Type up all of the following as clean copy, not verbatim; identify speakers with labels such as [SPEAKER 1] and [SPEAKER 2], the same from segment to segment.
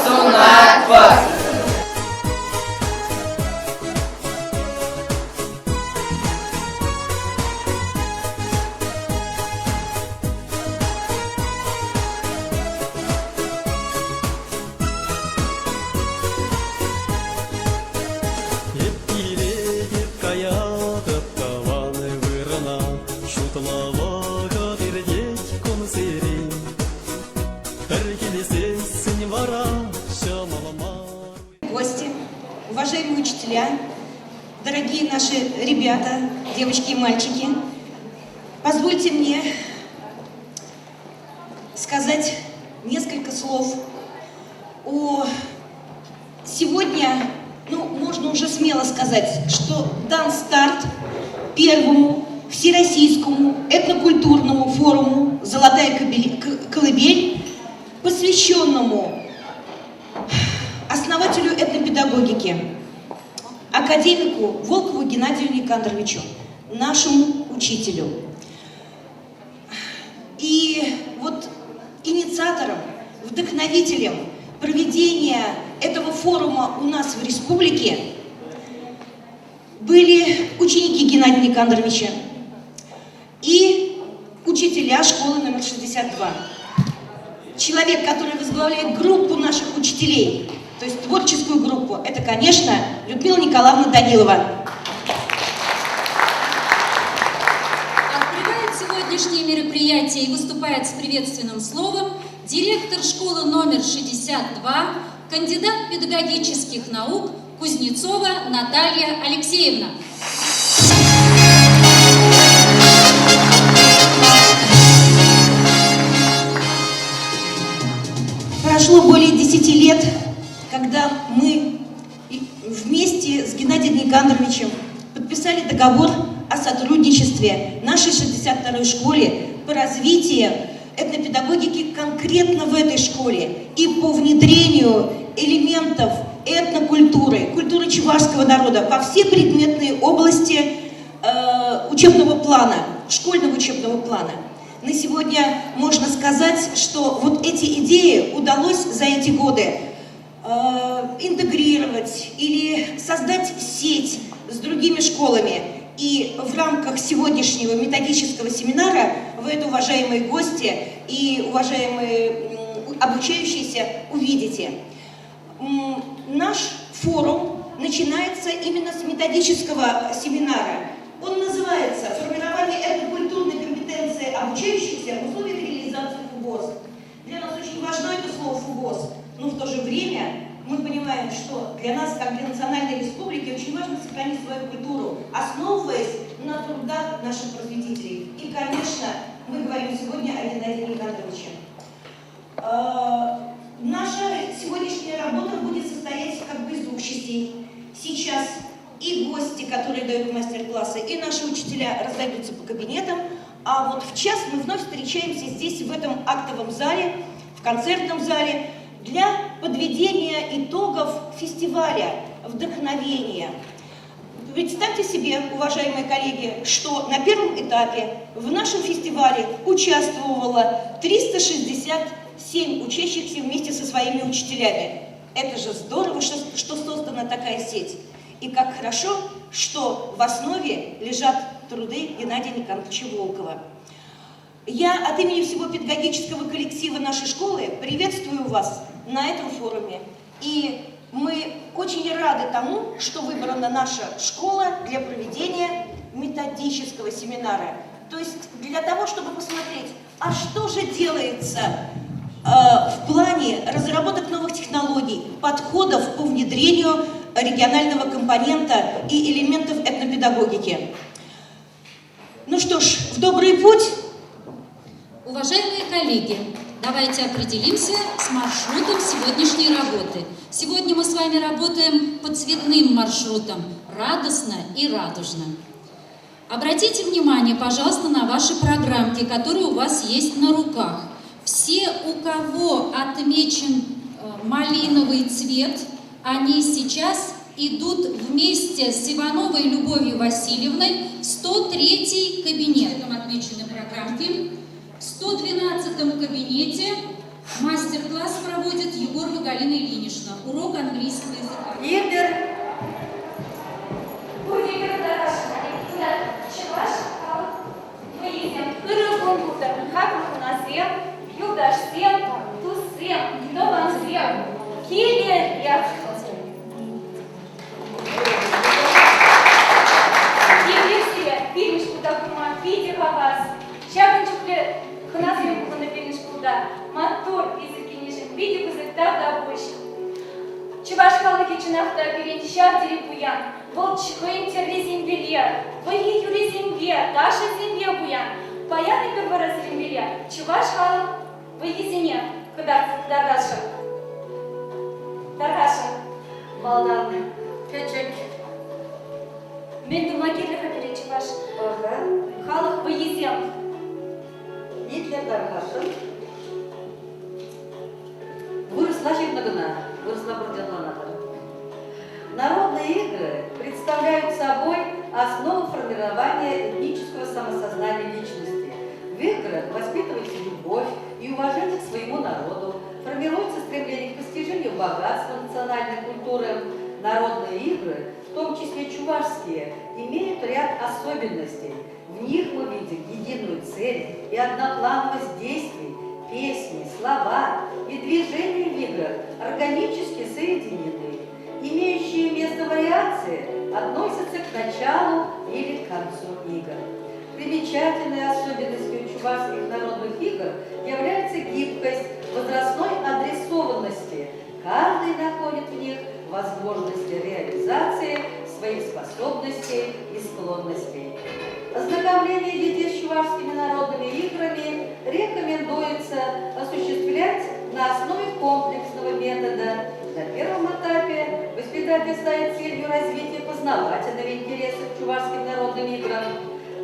[SPEAKER 1] Sunakvas.
[SPEAKER 2] Гости, уважаемые учителя, дорогие наши ребята, девочки и мальчики, позвольте мне сказать несколько слов о сегодня, можно уже смело сказать, что дан старт первому всероссийскому этнокультурному форуму «Золотая колыбель», посвященному основателю этнопедагогики, академику Волкову Геннадию Никандровичу, нашему учителю. И вот инициатором, вдохновителем проведения этого форума у нас в республике были ученики Геннадия Никандровича и учителя школы номер 62. Человек, который возглавляет группу наших учителей, то есть творческую группу, это, конечно, Людмила Николаевна Данилова.
[SPEAKER 3] Открывает сегодняшнее мероприятие и выступает с приветственным словом директор школы номер 62, кандидат педагогических наук Кузнецова Наталья Алексеевна.
[SPEAKER 2] Прошло более 10 лет, когда мы вместе с Геннадием Никандровичем подписали договор о сотрудничестве нашей 62-й школе по развитию этнопедагогики конкретно в этой школе и по внедрению элементов этнокультуры, культуры чувашского народа во все предметные области учебного плана, школьного учебного плана. На сегодня можно сказать, что вот эти идеи удалось за эти годы интегрировать или создать сеть с другими школами. И в рамках сегодняшнего методического семинара вы это, уважаемые гости и уважаемые обучающиеся, увидите. Наш форум начинается именно с методического семинара. Он называется «Формирование этнокультурной компетенции обучающихся в условиях реализации ФУГОС». Для нас очень важно это слово «ФУГОС», но в то же время мы понимаем, что для нас, как для национальной республики, очень важно сохранить свою культуру, основываясь на трудах наших просветителей. И, конечно, мы говорим сегодня о Геннадии Никандровиче. Наша сегодняшняя работа будет состоять как бы из двух частей. Сейчас и гости, которые дают мастер-классы, и наши учителя разойдутся по кабинетам, а вот в час мы вновь встречаемся здесь, в этом актовом зале, в концертном зале, для подведения итогов фестиваля «Вдохновение». Представьте себе, уважаемые коллеги, что на первом этапе в нашем фестивале участвовало 367 учащихся вместе со своими учителями. Это же здорово, что создана такая сеть. И как хорошо, что в основе лежат труды Геннадия Никандровича Волкова. Я от имени всего педагогического коллектива нашей школы приветствую вас на этом форуме. И мы очень рады тому, что выбрана наша школа для проведения методического семинара. То есть для того, чтобы посмотреть, а что же делается в плане разработок новых технологий, подходов по внедрению регионального компонента и элементов этнопедагогики. Ну что ж, в добрый путь.
[SPEAKER 3] Уважаемые коллеги, давайте определимся с маршрутом сегодняшней работы. Сегодня мы с вами работаем по цветным маршрутам, радостно и радужно. Обратите внимание, пожалуйста, на ваши программки, которые у вас есть на руках. Все, у кого отмечен малиновый цвет, они сейчас идут вместе с Ивановой Любовью Васильевной в 103-й кабинет. Там отмечены программки. В 112-м кабинете Мастер-класс проводит Егорова Галина Ильинична. Урок английского языка.
[SPEAKER 1] Игорь.
[SPEAKER 4] Чувашкалыки чунахта перенчав деревуян, волчхым терли земле, выги юри земле, даша земле буян, паяны первора земле, чувашкалык выги зене, даргаша.
[SPEAKER 1] Балдан. Чечек.
[SPEAKER 4] Мен думакерлі хабере чуваш,
[SPEAKER 1] Ага.
[SPEAKER 4] халық выги зем.
[SPEAKER 1] Гитлер Дархашин. Выросла Чемнагана, выросла Бурденланатор. Народные игры представляют собой основу формирования этнического самосознания личности. В играх воспитывается любовь и уважение к своему народу, формируется стремление к постижению богатства национальной культуры. Народные игры, в том числе чувашские, имеют ряд особенностей. В них мы видим единую цель и одноплановость действий, песни, слова и движения в играх органически соединены. Имеющие место вариации относятся к началу или к концу игр. Примечательной особенностью чувашских народных игр является гибкость возрастной адресованности. Каждый находит в них возможности реализации своих способностей и склонностей. Ознакомление детей с чувашскими народными играми рекомендуется осуществлять на основе комплексного метода. На первом этапе воспитатель ставит целью развития познавательного интереса к чувашским народным играм.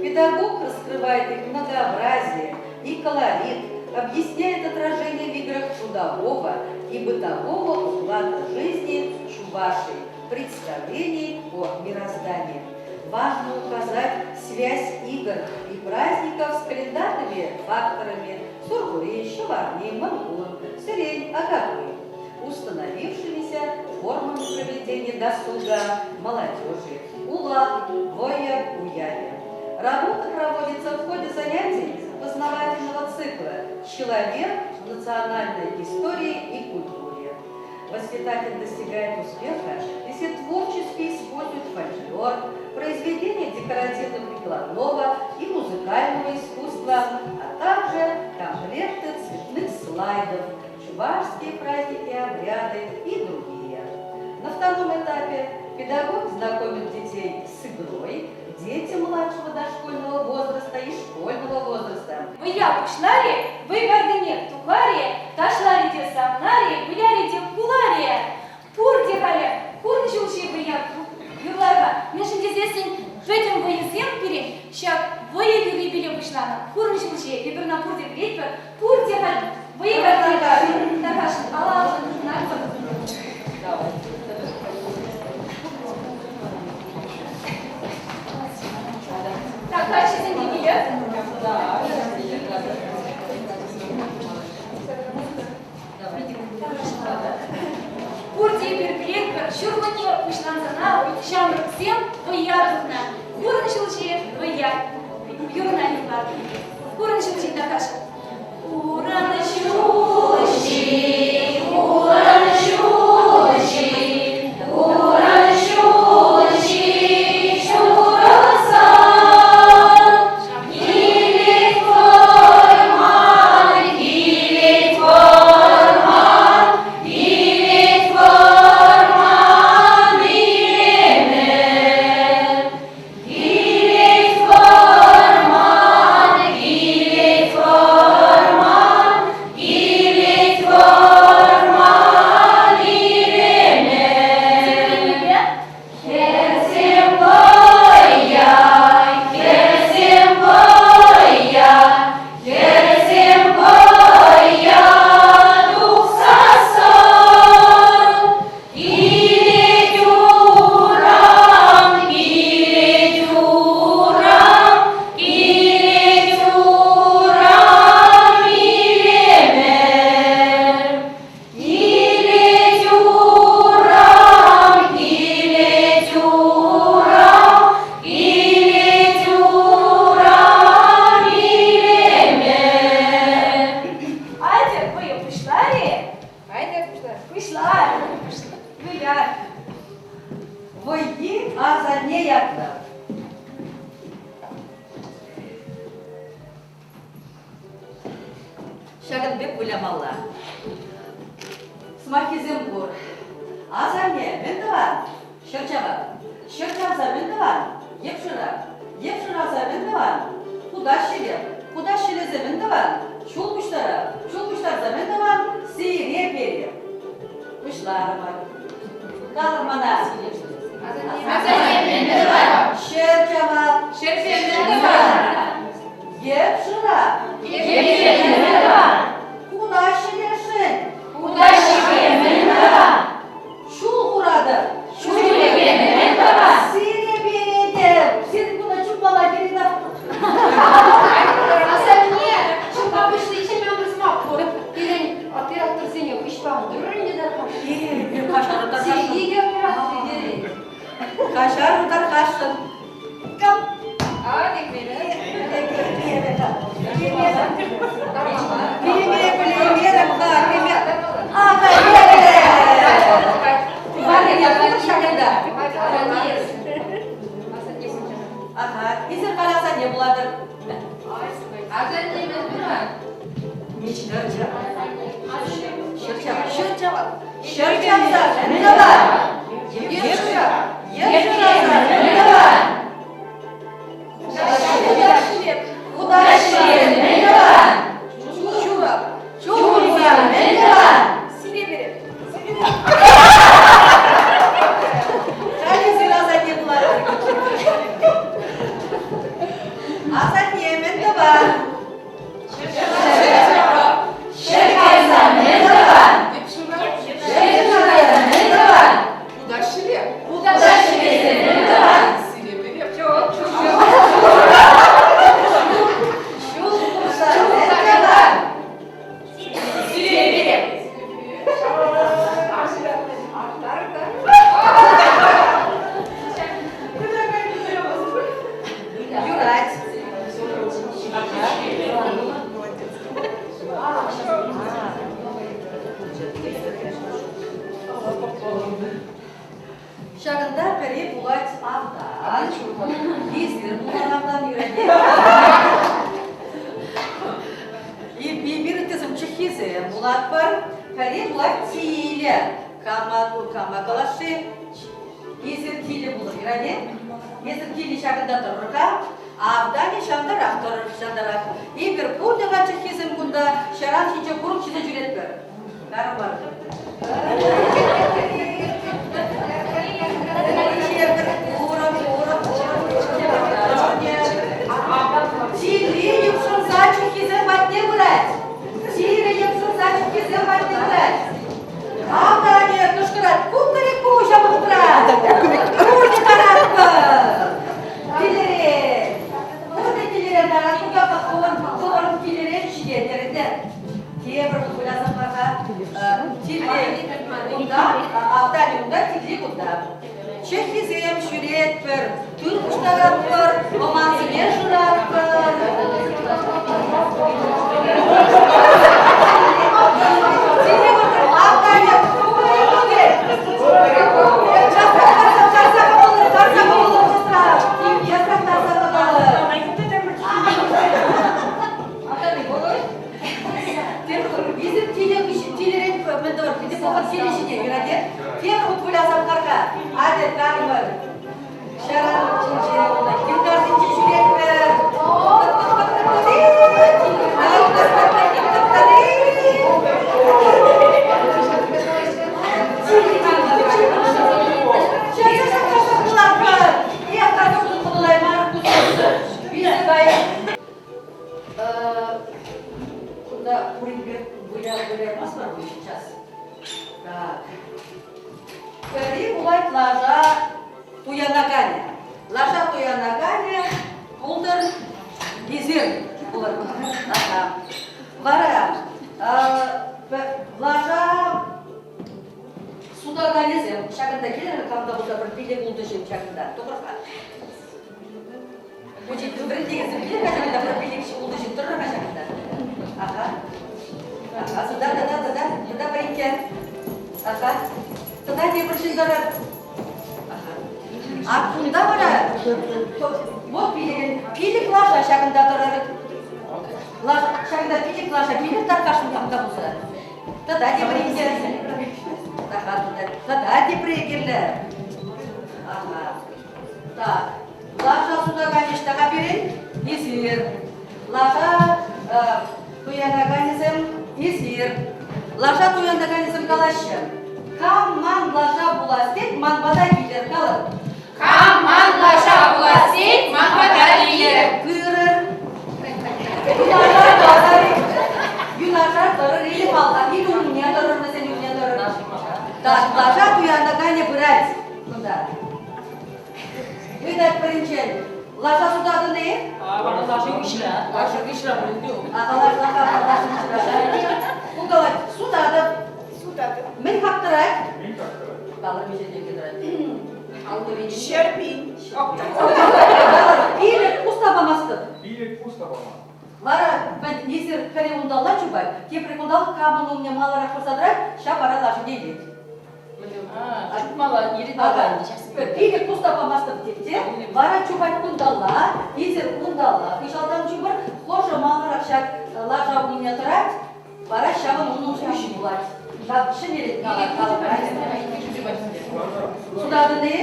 [SPEAKER 1] Педагог раскрывает их многообразие и колорит, объясняет отражение в играх трудового и бытового уклада жизни чувашей, представлений о мироздании. Важно указать связь игр и праздников с календарными факторами Сургури, Шаварни, Мангур, Сырень, Агапы, установившимися формами проведения досуга молодежи, Ула, Воя, Уяя. Работа проводится в ходе занятий познавательного цикла «Человек в национальной истории и культуре». Воспитатель достигает успеха, если творчески использует фольклор, произведения декоративно-прикладного и музыкального искусства, а также комплекты цветных слайдов, чувашские праздники, обряды и другие. На втором этапе педагог знакомит детей с игрой, дети младшего дошкольного возраста и школьного возраста.
[SPEAKER 4] Вы япушнари, вы гордыне тухари, ташлари де самнари, буяри де кулари, пур де хале, курны жылши вы юрларга, мешін дезесін жөйтін вы езем перен, шак вы юри беле бұшлана, курны жылши, ебірна пур де білет бір, пур де хале, вы гордыне, тархашын, ала
[SPEAKER 1] Давай.
[SPEAKER 4] Так, дальше за билет.
[SPEAKER 1] Да.
[SPEAKER 4] Курди берберек, шурмане, пушланзана, шамрк всем, воядовна. Курны шелчи, вояд. Юрна не платит. Курны шелчи, Наташа. Курны шелчи, курны шелчи, курны шелчи, шураса.
[SPEAKER 1] Şagınbek Bulamalla. Смахизм бур. Азаме мендаван. Шырчава мендаван. Епшыраза мендаван. Кудашилезе мендаван. Чулкуштарза мендаван. Сире бере. Кушлар бар. Калырмана.
[SPEAKER 4] Азаме мендаван.
[SPEAKER 1] Шырчава
[SPEAKER 4] мендаван.
[SPEAKER 1] Епшыра
[SPEAKER 4] мендаван.
[SPEAKER 1] Кудашилешин.
[SPEAKER 4] мендаван.
[SPEAKER 1] Шулкурады.
[SPEAKER 4] мендаван.
[SPEAKER 1] Сире береде. Сен куда чупала береда.
[SPEAKER 5] Азамне, çok abişli içemem ızmak korup, gelen operatör seni yok, iş bağımı durur ne der kaşı.
[SPEAKER 1] Bir kaşar utar kaşın.
[SPEAKER 5] Sevgiye operatör geri.
[SPEAKER 1] Kaşar utar kaşın. Kam.
[SPEAKER 5] Hadi beni.
[SPEAKER 1] Aha, izin kalasa ne buladır?
[SPEAKER 5] Azamne mendavан.
[SPEAKER 1] Şırçava. Şırçava. Mendavан. Епшыраза мендаван. Кудашиле мендаван. Чулкурза мендаван. Сире бере. Кали зираза не бuladır? Азамне мендаван. Шырчава мендаван. Епшыраза мендаван.
[SPEAKER 6] Кудашиле?
[SPEAKER 1] Кудашилезе мендаван.
[SPEAKER 6] Сире бере.
[SPEAKER 1] Чулкурза мендаван.
[SPEAKER 4] Сире бере.
[SPEAKER 1] Юрать. Şagında peri bulat avdan. Bizdir bulanavdan yüredi. Bir kızım çekizi bulat var. Peri bulat tile. Kama kalaşı. Bizdir tile bulur yüredi. Bizdir tile şagında dururka. Avdan şandarak durur şandarak. Bir kurdaga çekizim bunda. Şaran hiç kurup çize cüret ver. Darım var. Тире епшын зачем кизем батне брать? Тире епшын зачем кизем батне брать? Авдане тушкырат, кукареку жабыгытрат. Курди каракпы. Тилере. Курди тилере дарат, кука коварым тилере чигендерінде. Темір ойласам барға. Тиле кунда, авдане кунда, тиле кунда. Чехизем шүрет бір, түркіштарат бір, романсыне жұрат бір. Сене бір, авдане, көмірі көмір. Қарсақа болыр, Лажа туя ногами, пулдыр, изер. Вара, лажа суда ганезем, шагында келер, камда болса бір пиле булды жем шагында. Тоқырқа. Өте көбірін дегенсің, біле қашағында бір пиле кіші булды жем тұрыр қашағында. Аха. Аха, суда баринкен. Аха. Суда не бір жындары. Артында бара, вот пилеген, пилік лажа шағында тұрар. шагда пилик, Лаша, пилик таркашын там болса. Тада депрегер. Тада депрегерлер. Ага. Так. Лаша сюда, конечно, каберин. Изир. Лаша туянаганизм изир. Лаша туянаганизм калашын. Кам ман лаша буластет, ман бада билер калыр.
[SPEAKER 5] Кам ман лаша буластет, ман бада билер.
[SPEAKER 1] Кырыр. Юнашар дырыр, или малдан, или уния дырыр, mesela unia dырыр. Так, лаша туянагане брать. Куда? Видать, принчен. Лаша сюда дыны?
[SPEAKER 6] Лаша вишра блюдем.
[SPEAKER 1] Лаша вишра. Куда? Сюда да. Мен хактырай. Калыр межеде кедірай. Алды
[SPEAKER 2] Шерпин.
[SPEAKER 1] Или пустабамастыр.
[SPEAKER 7] Билет пусто, мама.
[SPEAKER 1] Лара, если кариундалла чубай, те прикундал кабан у меня мало ракурсадрать, ща пора даже делить.
[SPEAKER 6] Мало, не рядовая.
[SPEAKER 1] Или пустабамастыр тепте, лара чубай кундалла, изер кундалла, кышалдан чубар, хожа мало ракшак лажа у меня трать, пора ща вам он уши булать. Так, шинерит калабрать. Сюда дыны?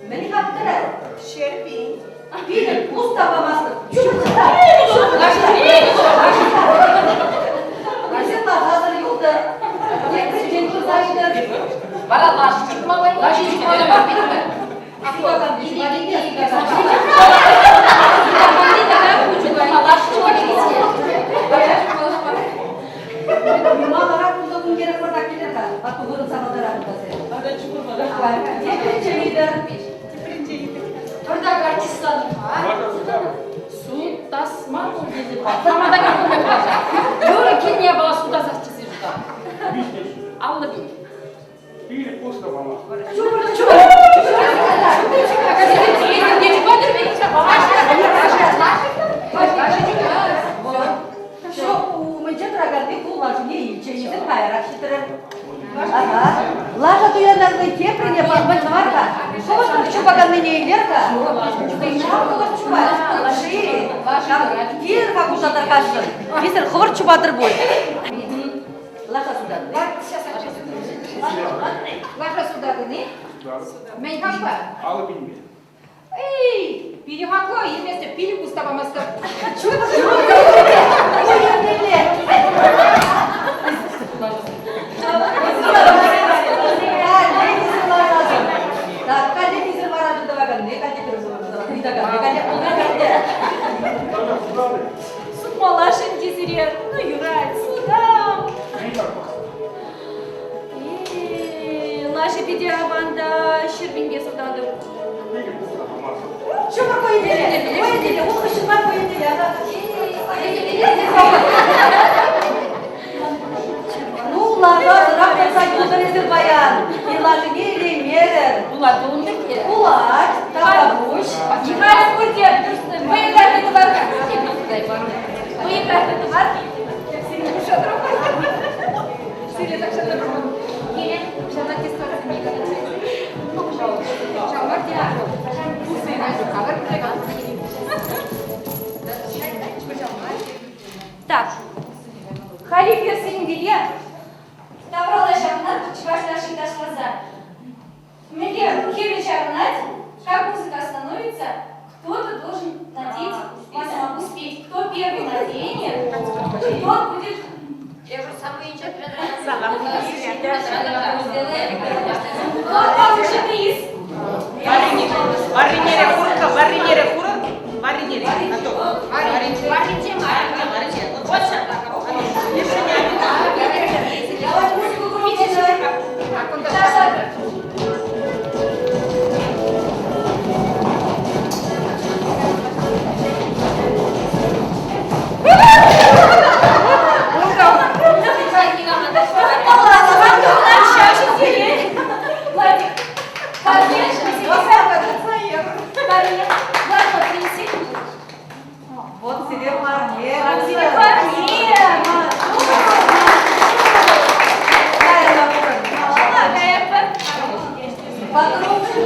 [SPEAKER 1] Мені хактырай.
[SPEAKER 2] Шерпин.
[SPEAKER 1] Или пустабамастыр. Чубар. Bizim hazır yolda. Президент kızaydı.
[SPEAKER 6] Бара Лаша, чуть малый. Лаша, чуть малый.
[SPEAKER 1] Akbadan bir Mama rakunda kun gerek var dakika kan. Aku gurun sama darah saya.
[SPEAKER 6] Ada cukup ada.
[SPEAKER 1] Dia leader.
[SPEAKER 5] Burada Gürcistan var.
[SPEAKER 6] Su tasma dedi. Tamam da kapı yapacak. Yürü Kenya bana su da zaççısı juda. Allah bil.
[SPEAKER 7] Билет пусто, мама.
[SPEAKER 1] Şu umecet ragatı kullanıcı ilçenizin kayrak şitirir. Ага. Лажа туяндарны кеприне пазбать варка. Шовашка чубаган мне илерка. Чуба. Лаши. Кир как ушатар кашын. Кисер хвар чубадыр бой. Лажа сюда.
[SPEAKER 5] Лаша сюда дыны. Мен хаква.
[SPEAKER 7] Алла билмейді.
[SPEAKER 5] Эй, пили хаква, еместе пили пустабамастыр.
[SPEAKER 4] Сутма Лашин дезирер. Ну, Юрай, сюда. Лаша бедерабанда Щербинге сюда.
[SPEAKER 1] Что такое деле? Ой, деле, он хочет такое деле. Ну, ладно, раб sayılır bayan. Yıllarca gelin yerer.
[SPEAKER 6] Ular doğumda ki.
[SPEAKER 1] Kulak, tabamuş.
[SPEAKER 4] Юрай, курдер. Мы играем в бар. Мы играем в бар. Сильно душа другой. Сильно так что другой. Или жена кистора книга.
[SPEAKER 5] Шамар диагу. Пусы найду, кавар преган.
[SPEAKER 4] Так. Халиф Йосиф Таврала Шамнат, Чвашдаши Ташлаза. Мне Хевич Арнать, как музыка остановится, кто-то должен надеть, я могу спеть, кто первый наденет, тот будет...
[SPEAKER 5] Я уже самый инчат
[SPEAKER 4] Вот получит приз.
[SPEAKER 8] Marinere kurka, marinere kura, marinere.
[SPEAKER 1] Давай музыку громче. Вот тебе парней. Погромче.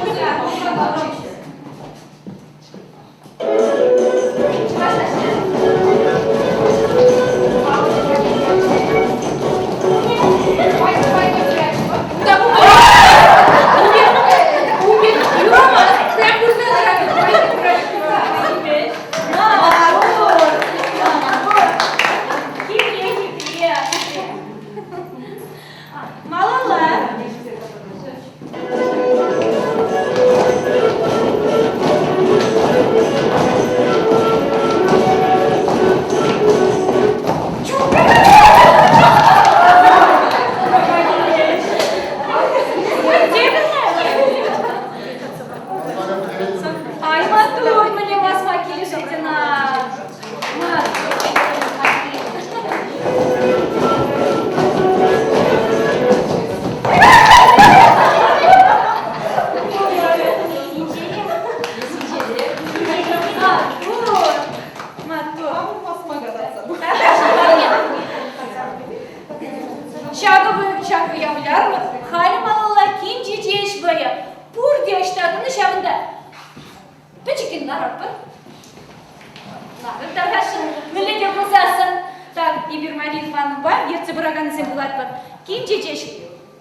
[SPEAKER 4] Таргашын, мүлледе қылсасын. Так, Ибермарин ханым бар, ерте бұраған сен болады бар. Ким жежеш?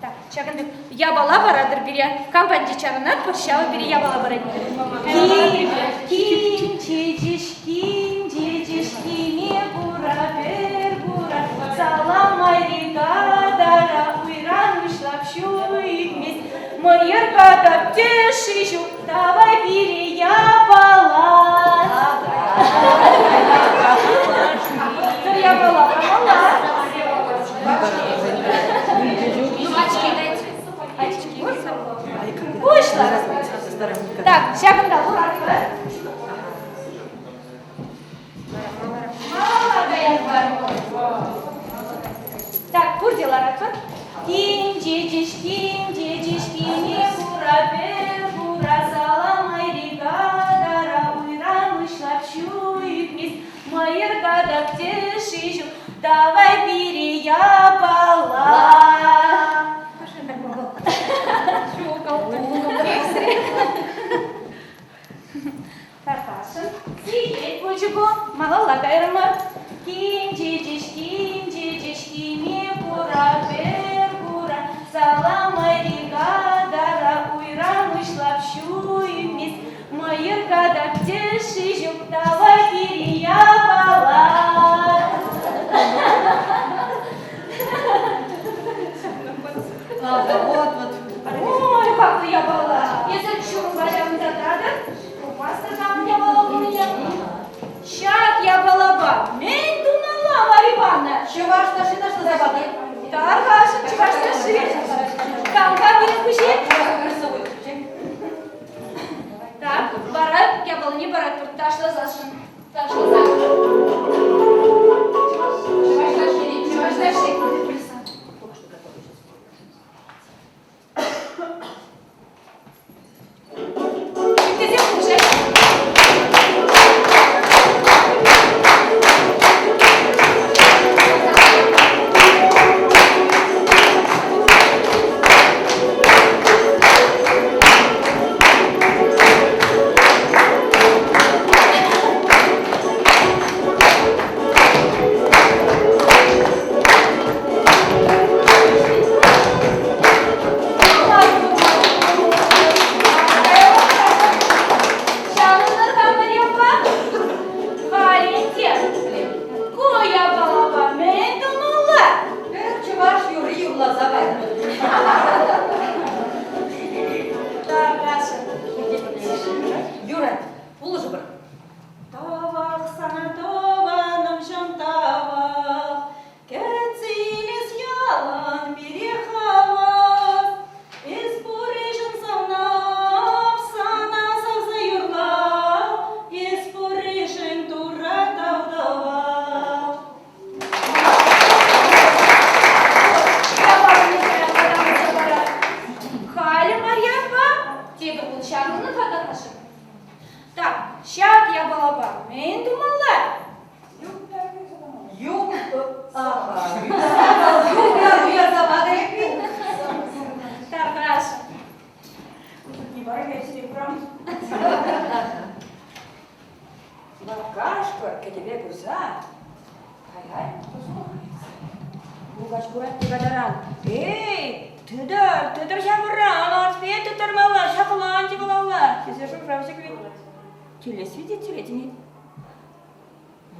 [SPEAKER 4] Так, чағынды, я бала барадыр бере, компания чағынат, пұршалы бере, я бала барады. Ким жежеш, киме бұра, бер бұра, салам айрика, дара, уйран вышлап шуймес, мойыр кадап теші жу, давай бере, я бала. Я бала, очки. Вышла. Так, шагында бұлар. Так, курдилар атыр. Ким жежеш, киме бұра, бер бұра, салам айрига, дара, уйран вышлап шуймес, майыр кадап теші жу, давай бери, я бала. Тарқашын, сиет бөжігі, мағала қайрымы. Ким жежеш, киме бұра, бер бұра, салам айрига, дара, уйран вышлап шуймес, майыр кадап теші жу, давай бери, я бала.
[SPEAKER 1] Вот.
[SPEAKER 4] Ой, как я бала. Если чур бажам затады, упастыр там я бала у меня. Щак я балаба. Мен думала, Марья Ивановна.
[SPEAKER 1] Чуваш наши забады.
[SPEAKER 4] Таргашын, чуваш наши. Камка будет кушать. Так, барат, я бала не барат, тут ташла зашын. Ташла зашын. Чуваш наши.
[SPEAKER 2] Тыдыр жамыран, аспен тытырмалар, шақылан жығылалар. Тезе жоқ жаусы көйін. Теле свидетель демейді.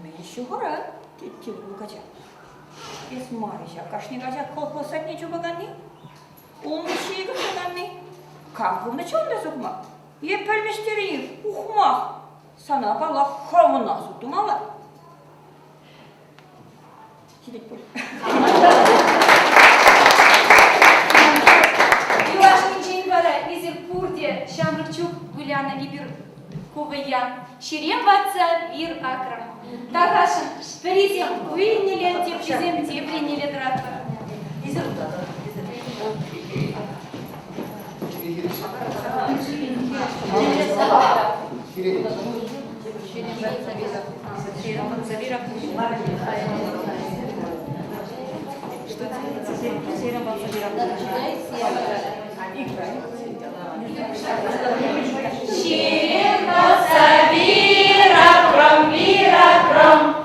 [SPEAKER 2] Мен еще ғыра, тетел бұлғача. Ес Марища, кашнигача колхозат не чубаганни. Он шегі шаганни. Кампылны чонда сұқма. Еппәлмештері ұқмақ. Сана бала хромына сұттымала. Сидеть бол.
[SPEAKER 4] Шамрыкчук Гуляна Ибир Куваян, Шерем Ватса Вир Акрам. Таргашын, перезем уйнелен тепчезем тепленеле дратва. Шерем Ватса Вир Акрам, Вир Акрам.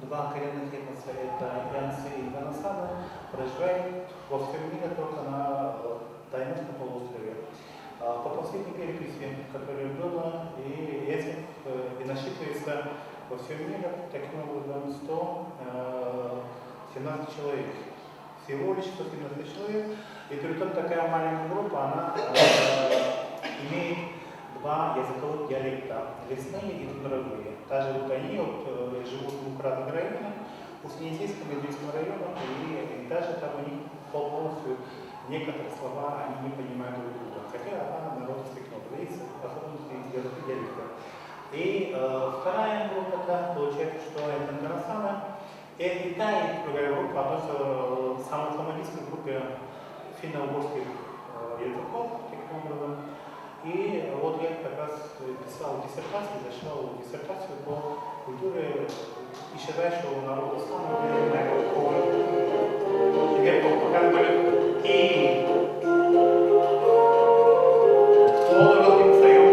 [SPEAKER 9] два коренных этноса, это янцы и ганасаны, проживают во всем мире только на Тайваньском полуострове. По последней переписи, которая была, и этих и насчитывается во всем мире таким образом 117 человек. Всего лишь 117 человек. И при том такая маленькая группа, она имеет два языковых диалекта, лесные и дворовые. Даже вот они живут в двух разных районах, в Усть-Енисейском и Ильинском районах, и даже там у них полностью некоторые слова они не понимают друг друга. Хотя народ стыкнулся, есть особенности языка диалекта. И вторая группа, получается, что это ганасаны. И та и другая группа относятся к самой фламандийской группе финно-угорских языков, таким образом. И вот я как раз писал диссертацию, защищал диссертацию по культуре исчезающего народа самого теперь показывали и слово русским союз.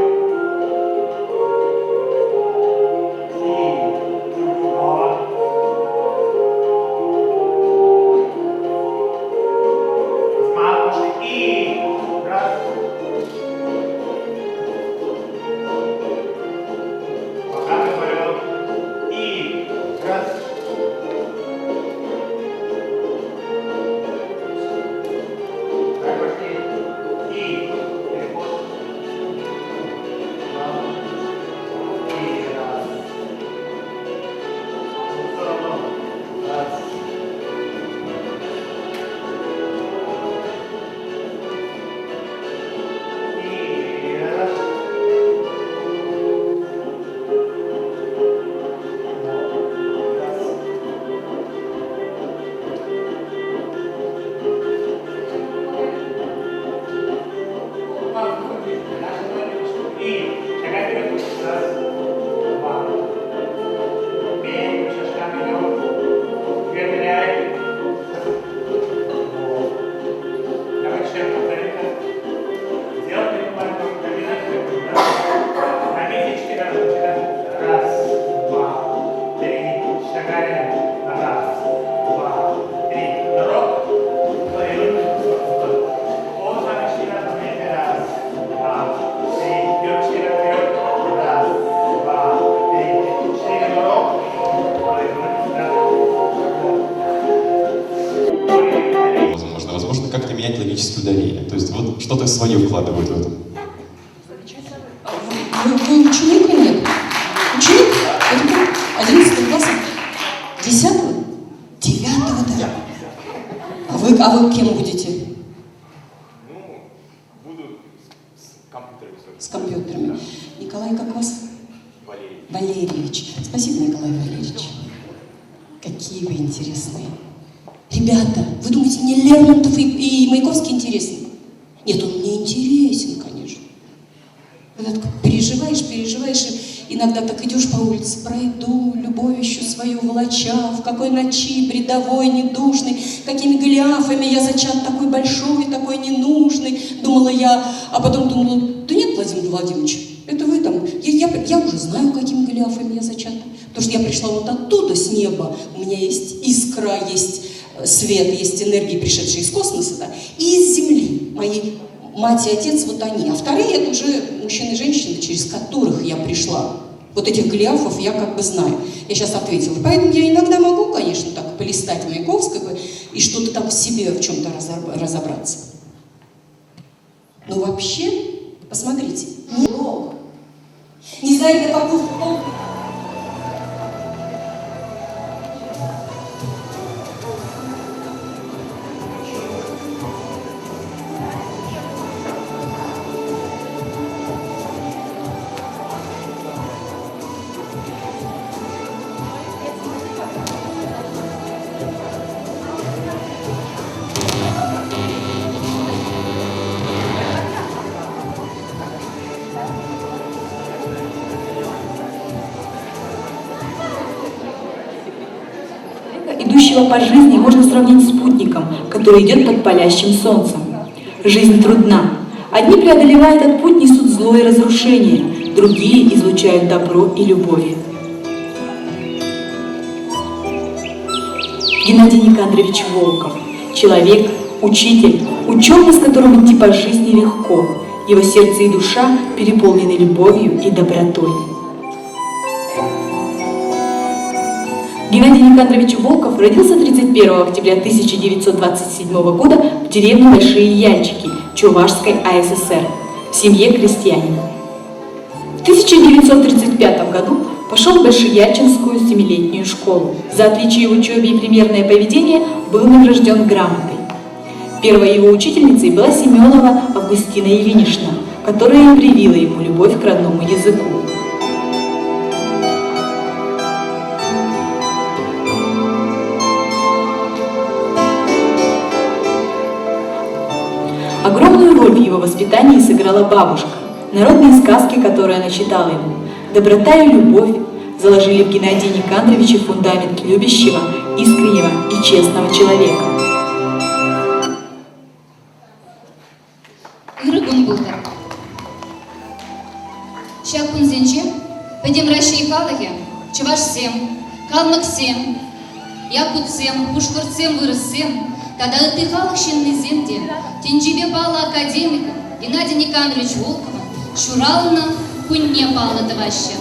[SPEAKER 10] как-то менять логическое ударение. То есть вот что-то свое вкладывают в это.
[SPEAKER 11] Вы ученик или нет? Ученик? 11 класса? 10-го? 9-го, да? А вы кем будете?
[SPEAKER 10] Ну, буду с компьютерами.
[SPEAKER 11] С компьютерами. Николай, как вас?
[SPEAKER 10] Валерий.
[SPEAKER 11] Валерьевич. Спасибо, Николай Валерьевич. Какие вы интересные. Ребята, вы думаете, мне Лермонтов и Маяковский интересны? Нет, он мне интересен, конечно. Когда так переживаешь, и иногда так идешь по улице, пройду, любовь ищу свою волоча, в какой ночи, бредовой, недушный, какими голиафами я зачат такой большой, такой ненужный, думала я, а потом думала, да нет, Владимир Владимирович, это вы там, я уже знаю, какими голиафами я зачат, потому что я пришла вот оттуда, с неба, у меня есть искра, есть свет, есть энергии, пришедшие из космоса, да, и из Земли, мои мать и отец, вот они. А вторые — это уже мужчины и женщины, через которых я пришла. Вот этих голиафов я как бы знаю. Я сейчас ответила. Поэтому я иногда могу, конечно, так полистать Маяковского и что-то там в себе в чем-то разобраться. Но вообще, посмотрите, много. Не знаю, я какую
[SPEAKER 12] идущего по жизни можно сравнить с спутником, который идет под палящим солнцем. Жизнь трудна. Одни, преодолевая этот путь, несут зло и разрушение, другие излучают добро и любовь. Геннадий Никандрович Волков. Человек, учитель, ученый, с которым идти по жизни легко. Его сердце и душа переполнены любовью и добротой. Геннадий Никандрович Волков родился 31 октября 1927 года в деревне Большие Яльчики Чувашской АССР в семье крестьянина. В 1935 году пошел в Большеяльчинскую 7-летнюю школу. За отличие в учебе и примерное поведение был награжден грамотой. Первой его учительницей была Семенова Августина Ильинична, которая привила ему любовь к родному языку. Огромную роль в его воспитании сыграла бабушка. Народные сказки, которые она читала ему, доброта и любовь заложили в Геннадия Никандровича фундамент любящего, искреннего и честного человека.
[SPEAKER 3] Иргун булдыр. Шакун зенче, пойдем России халахе, Чувашсем, Калмыксем, Якутсем, Пушкурсем, Вырыссем, когда ты халах щенный земде, тенживе бала академика Геннадий Никандрович Волкова, Шурална, кунне бала товаща.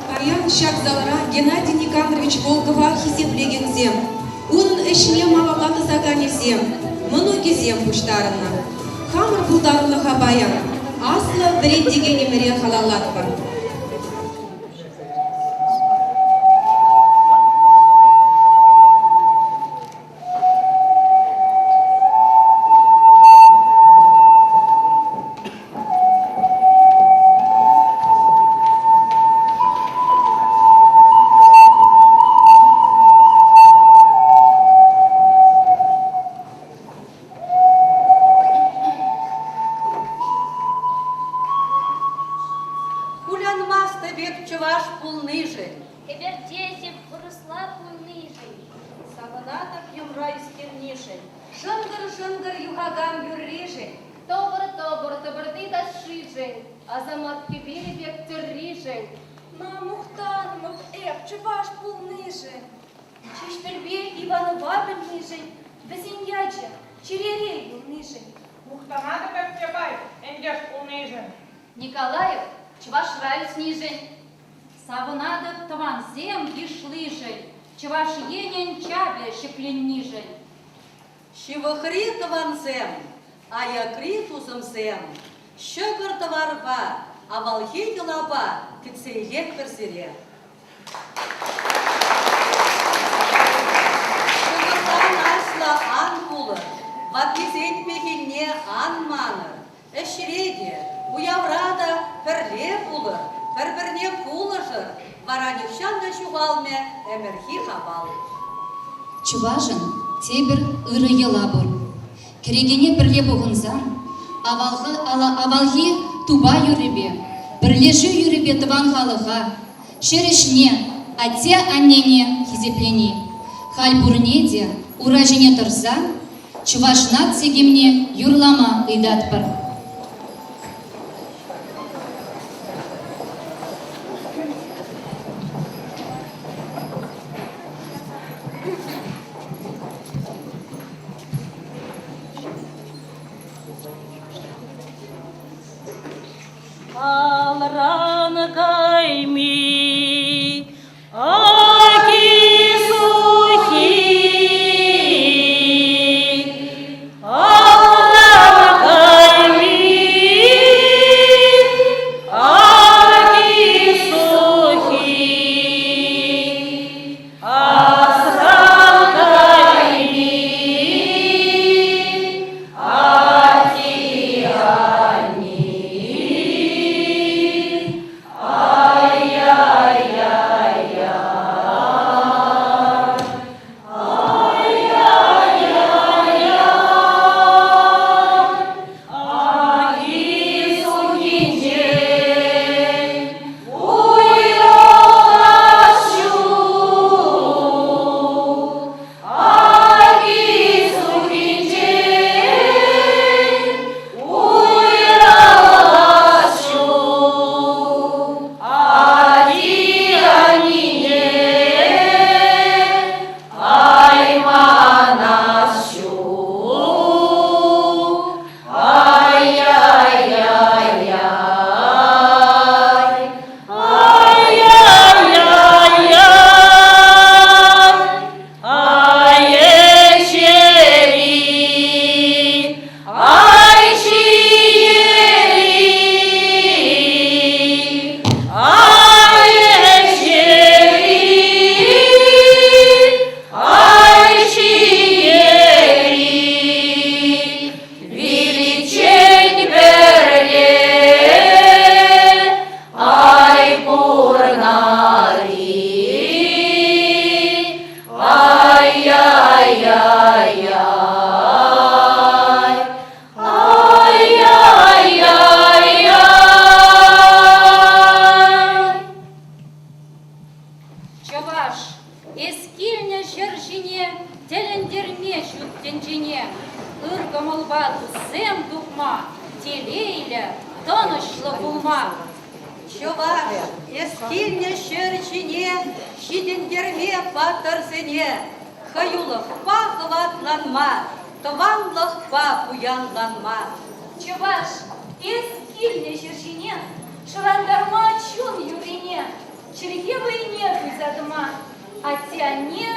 [SPEAKER 13] Паян Шакзалра Геннадий Никандрович Волкова хисеплегензем. Унын ішіне мағалаты саганезем, мұнугезем пуштарына. Хамыр бұлдарылыға баян, аслы бірет деген еміре халалатпа.
[SPEAKER 1] Чуваш пулныжи.
[SPEAKER 4] Эбердесев выросла пулныжи.
[SPEAKER 1] Саванатов юмрайским ниши. Шынгыр-шынгыр юхагам юррижи.
[SPEAKER 4] Тобыр-тобыр табырды да шижи. Азамат кибири бек тыррижи.
[SPEAKER 13] Мамухтанмов, чуваш пулныжи.
[SPEAKER 4] Чиштербе Иванова пулныжи. Досиньяча, черерей пулныжи.
[SPEAKER 8] Мухтамада как чабай, эндеш пулныжи.
[SPEAKER 3] Николаев, Чуваш райс ниже. Савунадов таван зем гишлыжи. Чуваш енен чабе щеплен ниже.
[SPEAKER 1] Щивахри таванзем, а якри тузымзем. Щөгір таварба, а волхи елаба, кицейлек перзере. Щөгірдан асла ан булыр, ватизен пехинне ан маныр. Эшреде, уяврада пірле булыр, бір-бірне пулышыр, вараневшан да шуғалме әмірхи хабал.
[SPEAKER 3] Чувашын тебір ыры елабыр. Керегене бірле бұғынзан, авалхи туба юребе, бірлежі юребе тыван халыға, шерешне, ате аннене хизеплени. Хальбурне де, уражене тұрса, Чувашнат сегемне юрлама ыдатпыр.
[SPEAKER 6] Алран кайми, аки сухи, алран кайми, аки сухи, асран кайми, аки ани. Ay, ay,
[SPEAKER 4] Шерчине, доношло булма.
[SPEAKER 1] Чуваш, ескильне Шерчине, Щидендерме по Торзыне, Хаюлов пахлат ланма, Тованлах па пуян ланма.
[SPEAKER 4] Чуваш, ескильне Шерчине, Шарандарма чун юрине, Черегевы нету задма, а тяне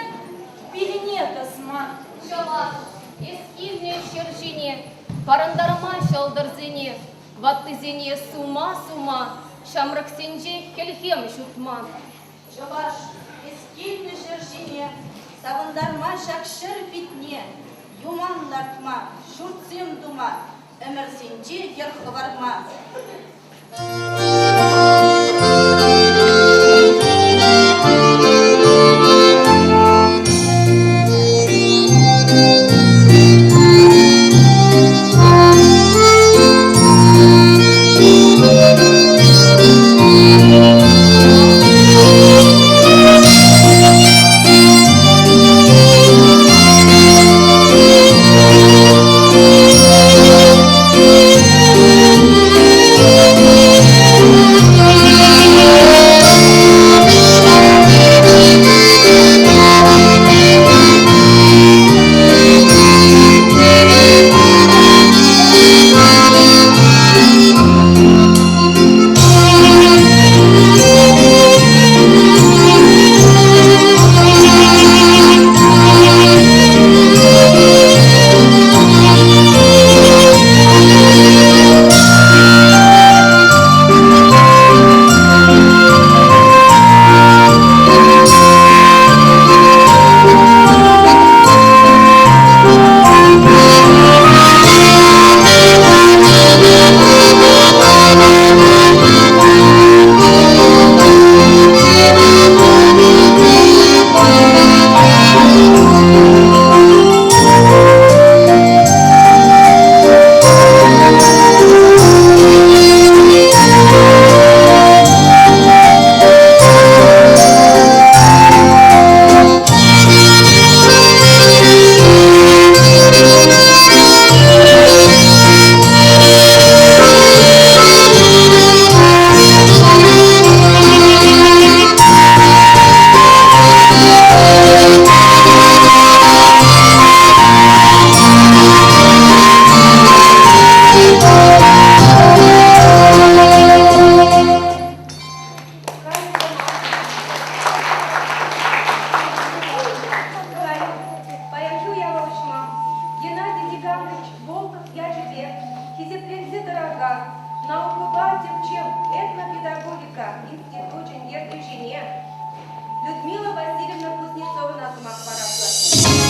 [SPEAKER 4] пилене тасма.
[SPEAKER 5] Чуваш, ескильне Шерчине, Парандарма шалдарзыне, Ваттызыне сума, Шамраксенже хельхем шутман.
[SPEAKER 1] Чуваш, ескильне Шерчине, Савандарма шакшыр питне, Юман лартма, шурцем дума, Эмерсинче ерховарма.
[SPEAKER 13] Людмила Васильевна Кузнецова на Самокварова.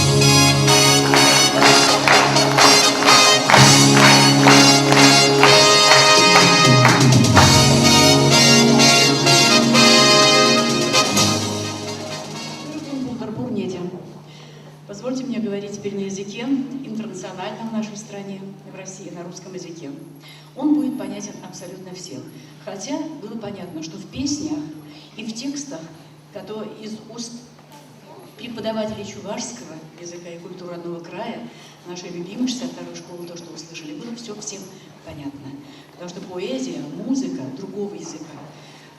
[SPEAKER 14] Позвольте мне говорить теперь на языке интернациональном в нашей стране, в России, на русском языке. Он будет понятен абсолютно всем. Хотя было понятно, что в песнях и в текстах, которые из уст преподавателей чувашского языка и культуры родного края, нашей любимой 62-й школы, то, что услышали, было все всем понятно. Потому что поэзия, музыка другого языка,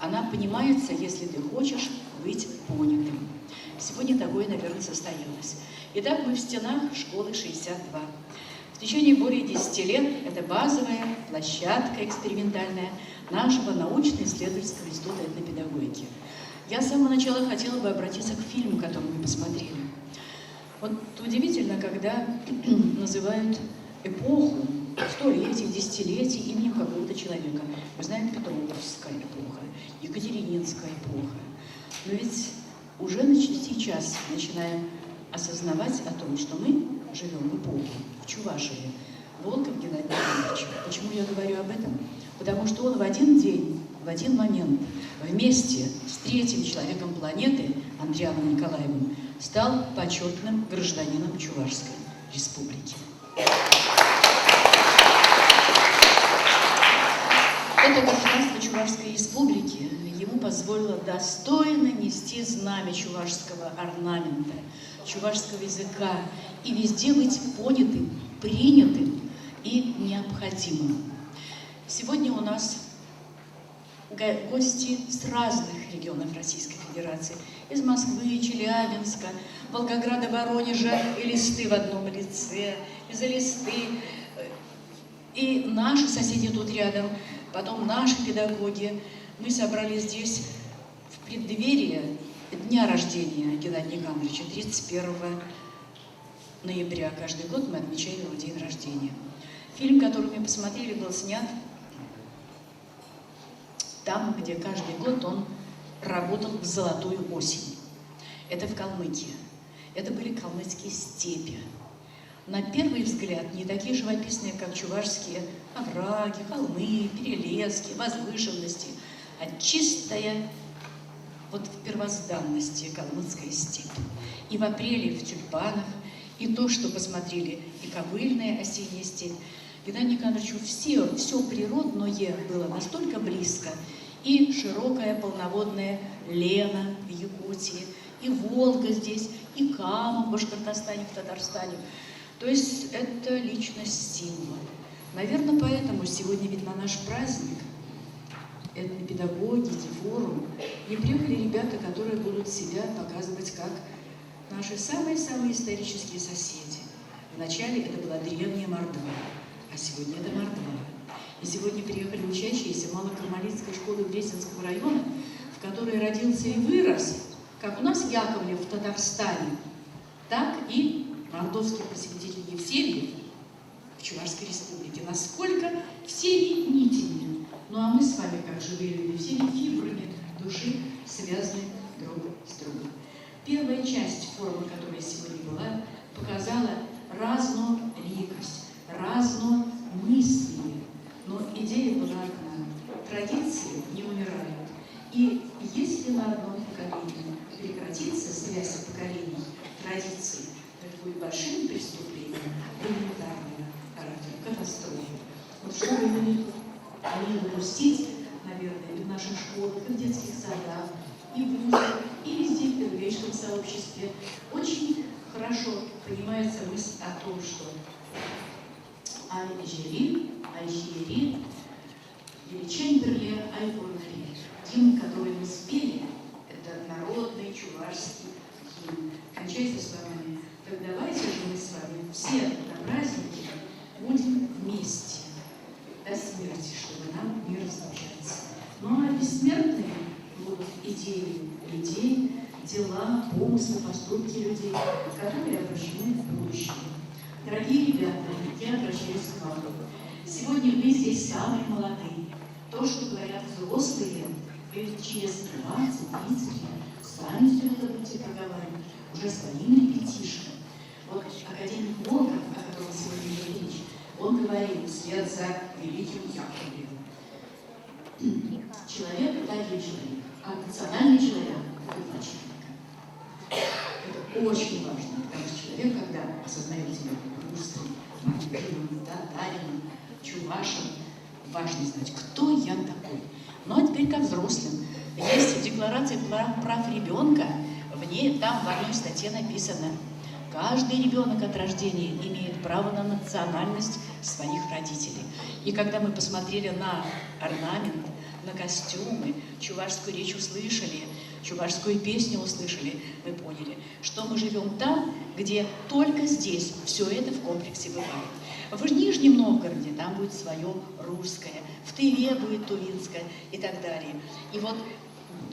[SPEAKER 14] она понимается, если ты хочешь быть понятым. Сегодня такое, наверное, состоялось. Итак, мы в стенах школы 62. В течение более 10 лет это базовая площадка экспериментальная нашего научно-исследовательского института этнопедагогики. Я с самого начала хотела бы обратиться к фильму, который мы посмотрели. Вот удивительно, когда называют эпоху, столетий, десятилетий именем какого-то человека. Мы знаем Петровская эпоха, Екатерининская эпоха. Но ведь уже сейчас начинаем осознавать о том, что мы живем в эпоху в Чувашии. Волков Геннадий Владимирович. Почему я говорю об этом? Потому что он в один день, в один момент вместе с третьим человеком планеты, Андрианом Николаевым, стал почетным гражданином Чувашской республики. Это гражданство Чувашской республики ему позволило достойно нести знамя чувашского орнамента, чувашского языка и везде быть понятым, принятым и необходимым. Сегодня у нас гости с разных регионов Российской Федерации. Из Москвы, Челябинска, Волгограда, Воронежа, Элисты в одном лице, из Элисты. И наши соседи тут рядом, потом наши педагоги. Мы собрались здесь в преддверии дня рождения Геннадия Никандровича, 31 ноября. Каждый год мы отмечаем его день рождения. Фильм, который мы посмотрели, был снят там, где каждый год он работал в золотую осень. Это в Калмыкии. Это были калмыцкие степи. На первый взгляд не такие живописные, как чувашские овраги, холмы, перелески, возвышенности, а чистая вот в первозданности калмыцкая степь. И в апреле в тюльпанах, и то, что посмотрели, и ковыльная осенняя степь. Геннадию Никандровичу все природное было настолько близко. И широкая полноводная Лена в Якутии, и Волга здесь, и Кама в Башкортостане, в Татарстане. То есть это личность-символ. Наверное, поэтому сегодня ведь на наш праздник этнопедагогики, форум, не приехали ребята, которые будут себя показывать как наши самые-самые исторические соседи. Вначале это была древняя Мордва, а сегодня это Мордва. И сегодня приехали учащиеся Малокармалитской школы Бресненского района, в которой родился и вырос, как у нас Яковлев в Татарстане, так и мордовский просветитель Евсевьев в Чувашской республике. Насколько всеми нитями. Ну а мы с вами, как живые люди, всеми фибрами души связаны друг с другом. Первая часть форума, которая сегодня была, показала разноликость, разномыслие. Но идея была одна. Традиции не умирают. И если на одном поколении прекратится связь поколений традиций, это будет большим преступлением гуманитарного характера, катастрофы. Вот чтобы не допустить, наверное, и в наших школах, и в детских садах, и в вузах, и везде в педагогическом сообществе очень хорошо понимается мысль о том, что Ай-Жери, Величайберле, Ай-Бургли. Гимн, который мы спели, это народный чувашский гимн. Кончается словами: так давайте же мы с вами все на празднике будем вместе до смерти, чтобы нам не разлучаться. Ну а бессмертными будут идеи людей, дела, помыслы, поступки людей, которые обращены в будущее. Дорогие ребята, я обращаюсь к вам. Сегодня вы здесь самые молодые. То, что говорят взрослые, вы через 20-30 лет сами все это будете проговаривать уже своим ребятишкам. Вот академик Волков, о котором сегодня идет речь, он говорил вслед за великим Яковлевым. Человек – это один человек, а национальный человек – это два человека. Это очень важно, потому что человек, когда осознает себя русским, татарином, чувашем, важно знать, кто я такой. Ну а теперь ко взрослым. Есть декларация прав ребенка, в ней там в одной статье написано: каждый ребенок от рождения имеет право на национальность своих родителей. И когда мы посмотрели на орнамент, на костюмы, чувашскую речь услышали, чувашскую песню услышали, мы поняли, что мы живем там, где только здесь все это в комплексе бывает. В Нижнем Новгороде там будет свое русское, в Тыве будет тувинское и так далее. И вот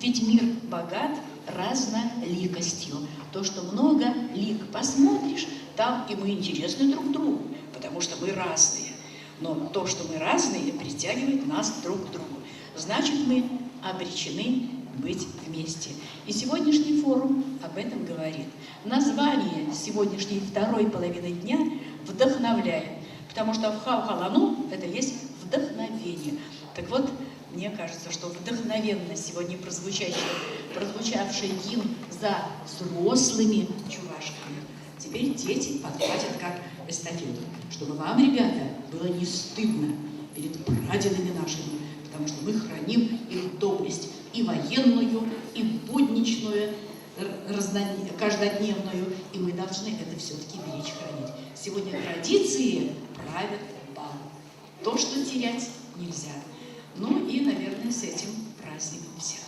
[SPEAKER 14] ведь мир богат разноликостью. То, что много лик посмотришь, там и мы интересны друг другу, потому что мы разные. Но то, что мы разные, притягивает нас друг к другу. Значит, мы обречены быть вместе. И сегодняшний форум об этом говорит. Название сегодняшней второй половины дня вдохновляет, потому что в Хау-Халану это есть вдохновение. Так вот, мне кажется, что вдохновенно сегодня прозвучавший гимн за взрослыми чувашками, теперь дети подхватят как эстафету, чтобы вам, ребята, было не стыдно перед прадедами нашими, потому что мы храним их доблесть и военную, и будничную, каждодневную, и мы должны это все-таки беречь, хранить. Сегодня традиции правят бал. То, что терять нельзя. Ну и, наверное, с этим праздником всех.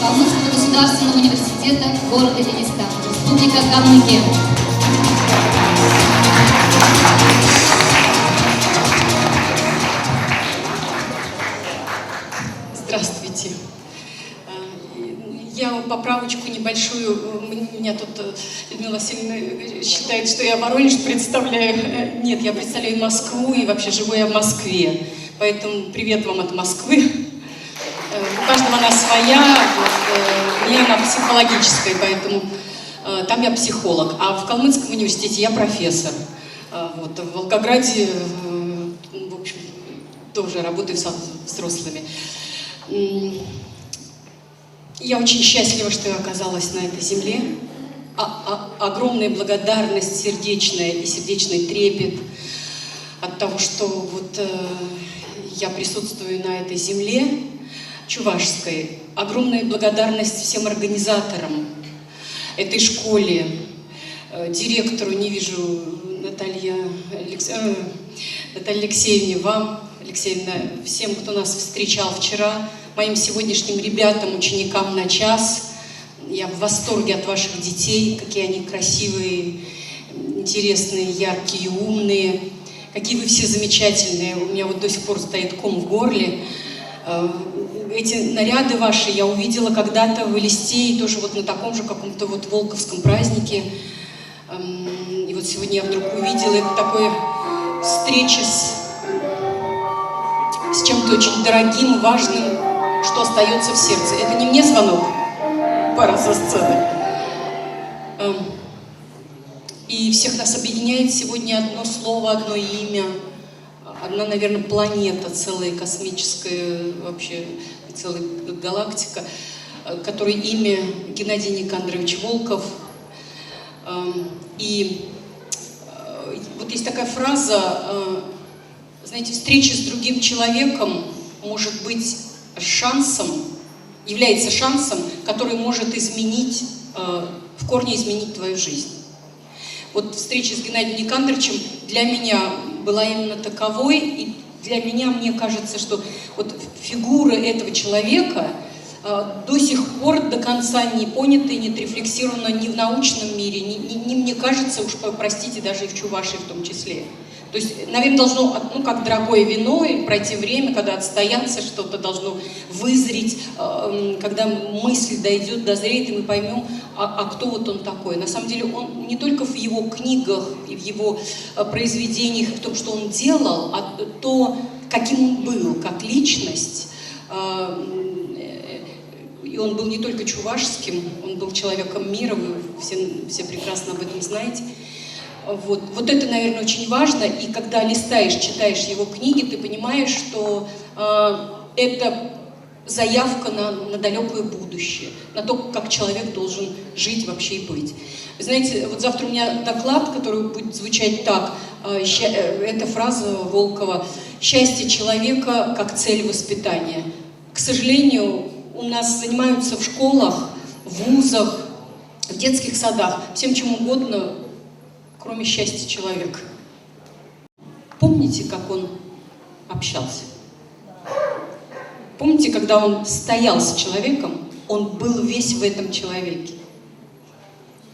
[SPEAKER 3] Калмыцкого государственного университета города Элистан, Республика Калмыкия.
[SPEAKER 11] Здравствуйте. Я поправочку небольшую. Меня тут Людмила Васильевна считает, что я Воронеж представляю. Нет, я представляю Москву, и вообще живу я в Москве. Поэтому привет вам от Москвы. У каждого она своя. У меня она психологическая, поэтому там я психолог. А в Калмыцком университете я профессор. Вот, в Волгограде, в общем, тоже работаю со взрослыми. Я очень счастлива, что я оказалась на этой земле. Огромная благодарность сердечная и сердечный трепет от того, что вот я присутствую на этой земле чувашской. Огромная благодарность всем организаторам этой школе, директору, не вижу, Наталье Алексеевне, вам, Алексеевна, всем, кто нас встречал вчера, моим сегодняшним ребятам, ученикам на час. Я в восторге от ваших детей, какие они красивые, интересные, яркие, умные, какие вы все замечательные. У меня вот до сих пор стоит ком в горле. Эти наряды ваши я увидела когда-то в Элисте, тоже вот на таком же каком-то вот волковском празднике. И вот сегодня я вдруг увидела это такое встреча с чем-то очень дорогим, важным, что остается в сердце. Это не мне звонок, пара со сцены. И всех нас объединяет сегодня одно слово, одно имя, одна, наверное, планета, целая космическая, вообще целая галактика, которой имя Геннадий Никандрович Волков. И вот есть такая фраза, знаете, встреча с другим человеком может быть шансом, является шансом, который может изменить, в корне изменить твою жизнь. Вот встреча с Геннадием Никандровичем для меня была именно таковой, и для меня, мне кажется, что вот фигура этого человека до сих пор до конца не понята и не отрефлексирована ни в научном мире, ни мне кажется, уж простите, даже и в Чувашии в том числе. То есть, наверное, должно, ну, как дорогое вино, и пройти время, когда отстояться, что-то должно вызреть, когда мысль дойдет, дозреет, и мы поймем, кто вот он такой. На самом деле, он не только в его книгах и в его произведениях, и в том, что он делал, а то, каким он был, как личность. И он был не только чувашским, он был человеком мира, вы все прекрасно об этом знаете. Вот это, наверное, очень важно. И когда листаешь, читаешь его книги, ты понимаешь, что это заявка на далекое будущее, на то, как человек должен жить вообще и быть. Вы знаете, вот завтра у меня доклад, который будет звучать так. Это фраза Волкова: «Счастье человека как цель воспитания». К сожалению, у нас занимаются в школах, в вузах, в детских садах всем чем угодно, кроме счастья человека. Помните, как он общался? Помните, когда он стоял с человеком, он был весь в этом человеке.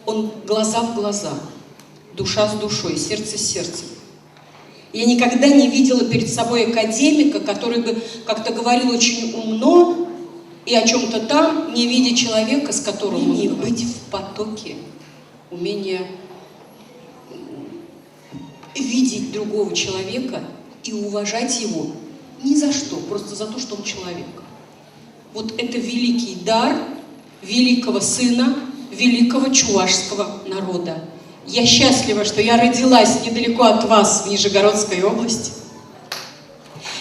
[SPEAKER 11] Он глаза в глаза, душа с душой, сердце с сердцем. Я никогда не видела перед собой академика, который бы как-то говорил очень умно и о чем-то там, не видя человека, с которым он быть в потоке, умение видеть другого человека и уважать его ни за что, просто за то, что он человек. Вот это великий дар великого сына, великого чувашского народа. Я счастлива, что я родилась недалеко от вас, в Нижегородской области.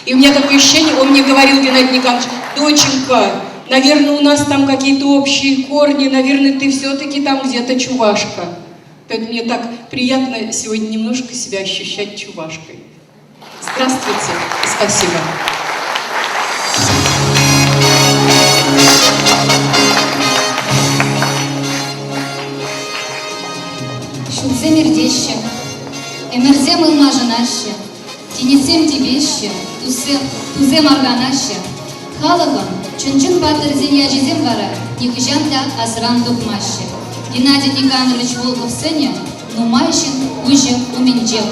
[SPEAKER 11] И у меня такое ощущение, он мне говорил, Геннадий Николаевич: доченька, наверное, у нас там какие-то общие корни, наверное, ты все-таки там где-то чувашка. Поэтому мне так приятно сегодня немножко себя ощущать чувашкой. Здравствуйте и спасибо.
[SPEAKER 3] Шулзе мердеще, эмерзе мылма жанаще, тенесем тебеще, тузе марганаще. Халыгым, чынчын батыр зеня жезем вара, никыжан да азран духмаще. Геннадий Никандрович Волков сене, нумайщин уже уменьчек.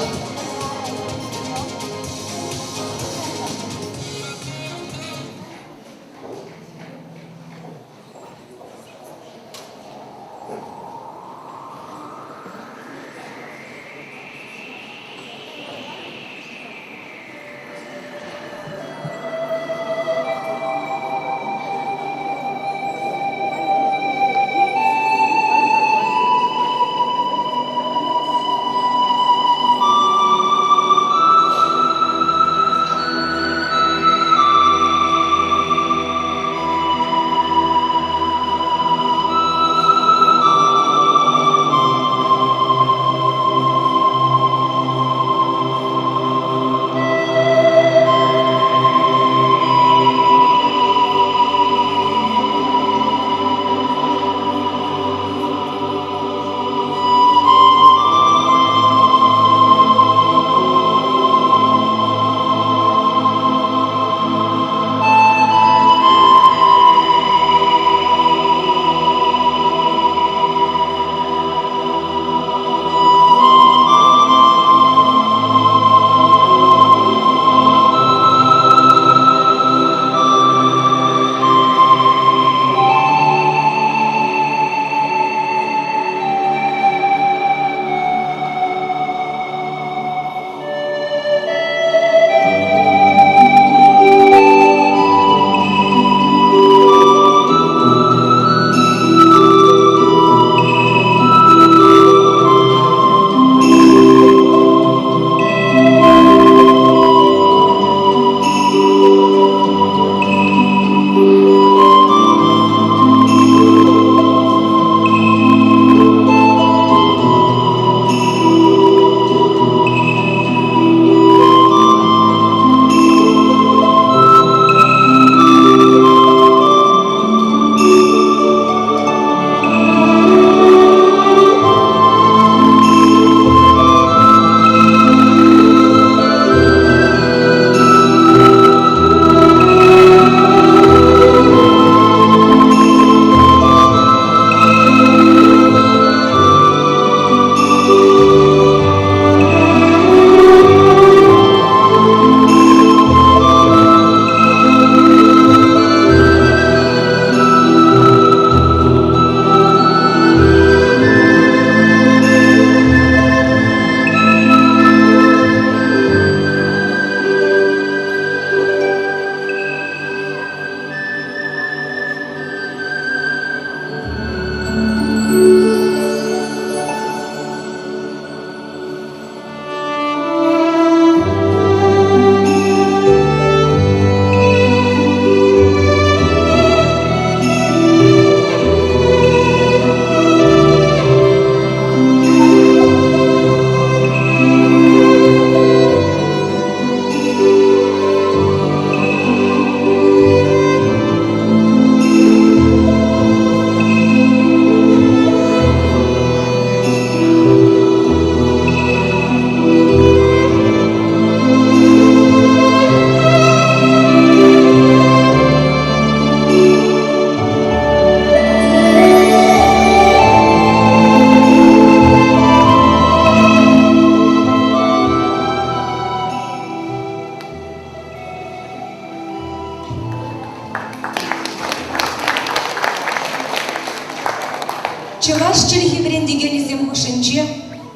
[SPEAKER 13] Чылаш черхеврен дегенізем хошынче,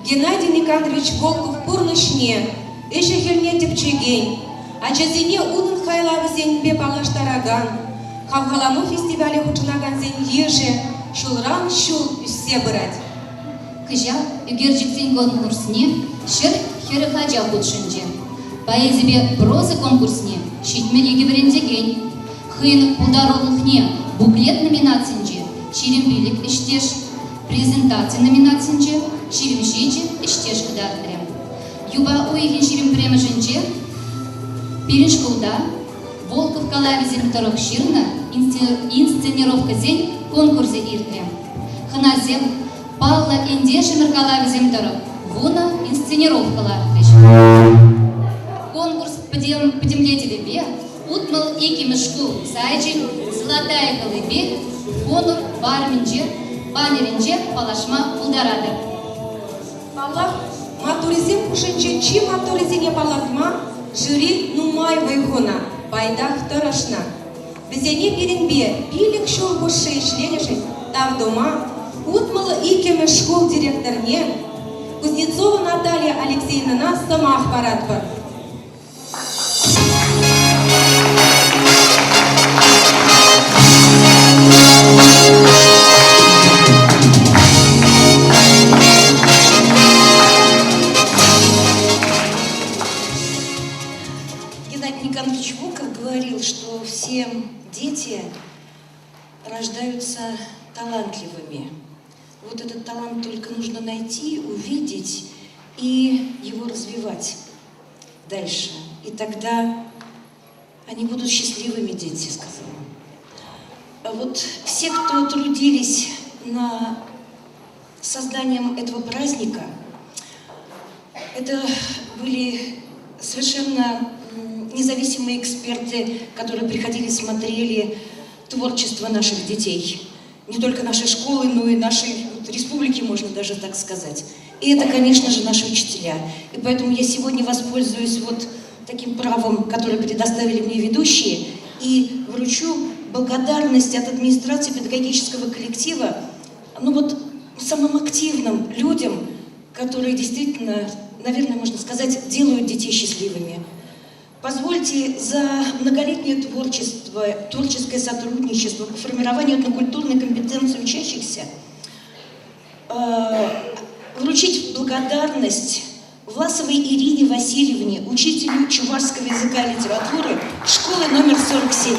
[SPEAKER 13] Геннадий Никандрович Волков пурнышне, эше херне тепчеген, ачазине унын хайлавызен бе палаштараган, Хавхаламу фестивале хучынаган зен еже, шулран шул үссе бырать.
[SPEAKER 3] Кыжа үгерджиксен конкурсне, шыр херыхаджа худшынче. Поэзибе проза конкурсне, щитмеле геврендеген, хыйнық пулдаролықне, буклет номинацинче, ширембилик іштеш, презентация номинацинче, ширемшече іштеш кыдартрем. Юба уйген ширемпремеженче, перешкулда, Волков калавизен вторых ширна, инсценировка зень конкурсе иртрем. Ханазем Палла Индеши Меркалави Земдоров, Вуна инсценировкаларыш. Конкурс по земле телебе, Утмал Ики Мешку Сайджи, Золотая колыбель, Конур Барминджер, Банеринджер, Палашма Пулдарадер.
[SPEAKER 13] Аллах, матуризм кушенче, чи матуризине палатма, жюри нумай вайгона, байдах тарашна. Безене беренбе, пилик шел боше членешень, там дома, Утмала Ики Мешку директорне, Кузнецова Наталья Алексеевна самах парадпа.
[SPEAKER 2] Геннадий Николаевич Волков говорил, что все дети рождаются талантливыми. Вот этот талант только нужно найти, увидеть и его развивать дальше. И тогда они будут счастливыми, дети, сказала. А вот все, кто трудились над созданием этого праздника, это были совершенно независимые эксперты, которые приходили, смотрели творчество наших детей. Не только нашей школы, но и нашей республики, можно даже так сказать. И это, конечно же, наши учителя. И поэтому я сегодня воспользуюсь вот таким правом, которое предоставили мне ведущие, и вручу благодарность от администрации педагогического коллектива, ну вот самым активным людям, которые действительно, наверное, можно сказать, делают детей счастливыми. Позвольте за многолетнее творчество, творческое сотрудничество по формированию этнокультурной компетенции учащихся вручить благодарность Власовой Ирине Васильевне, учителю чувашского языка и литературы школы номер 47.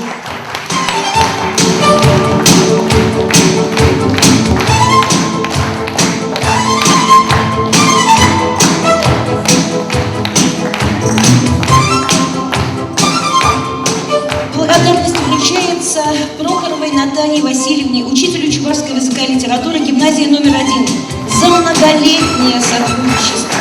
[SPEAKER 2] Благодарность вручается Прохоровой Наталье Васильевне, учителю чувашского языка и литературы гимназии номер 1, за многолетнее сотрудничество.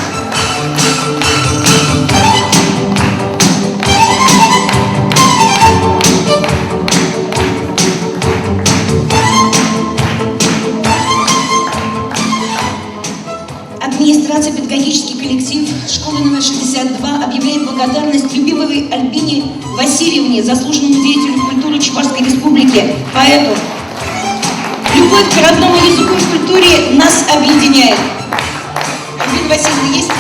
[SPEAKER 2] Администрация, педагогический коллектив школы номер 62 объявляет благодарность любимой Альбине Васильевне, заслуженному деятелю культуры Чувашской республики, поэту. Любовь к родному языку и культуре нас объединяет. Альбина Васильевна есть?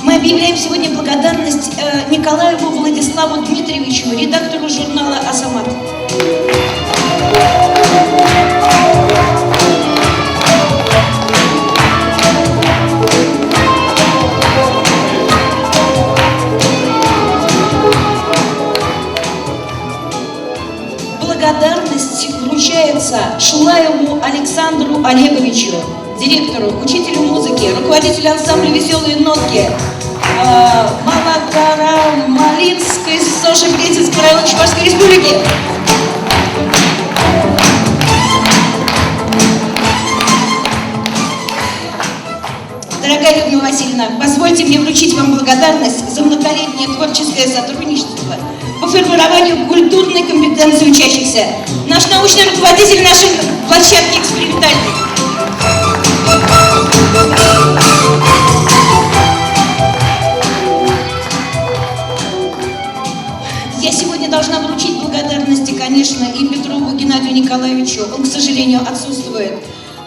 [SPEAKER 2] Мы объявляем сегодня благодарность Николаеву Владиславу Дмитриевичу, редактору журнала «Азамат». Благодарность вручается Шулаеву Александру Олеговичу, директору, учителю музыки, руководителю ансамбля «Веселые нотки» Малокарамалинской Сошепетинского района Чувашской республики. Дорогая Людмила Васильевна, позвольте мне вручить вам благодарность за многолетнее творческое сотрудничество по формированию культурной компетенции учащихся. Наш научный руководитель нашей площадки экспериментальной. Я сегодня должна вручить благодарности, конечно, и Петрову Геннадию Николаевичу, он, к сожалению, отсутствует,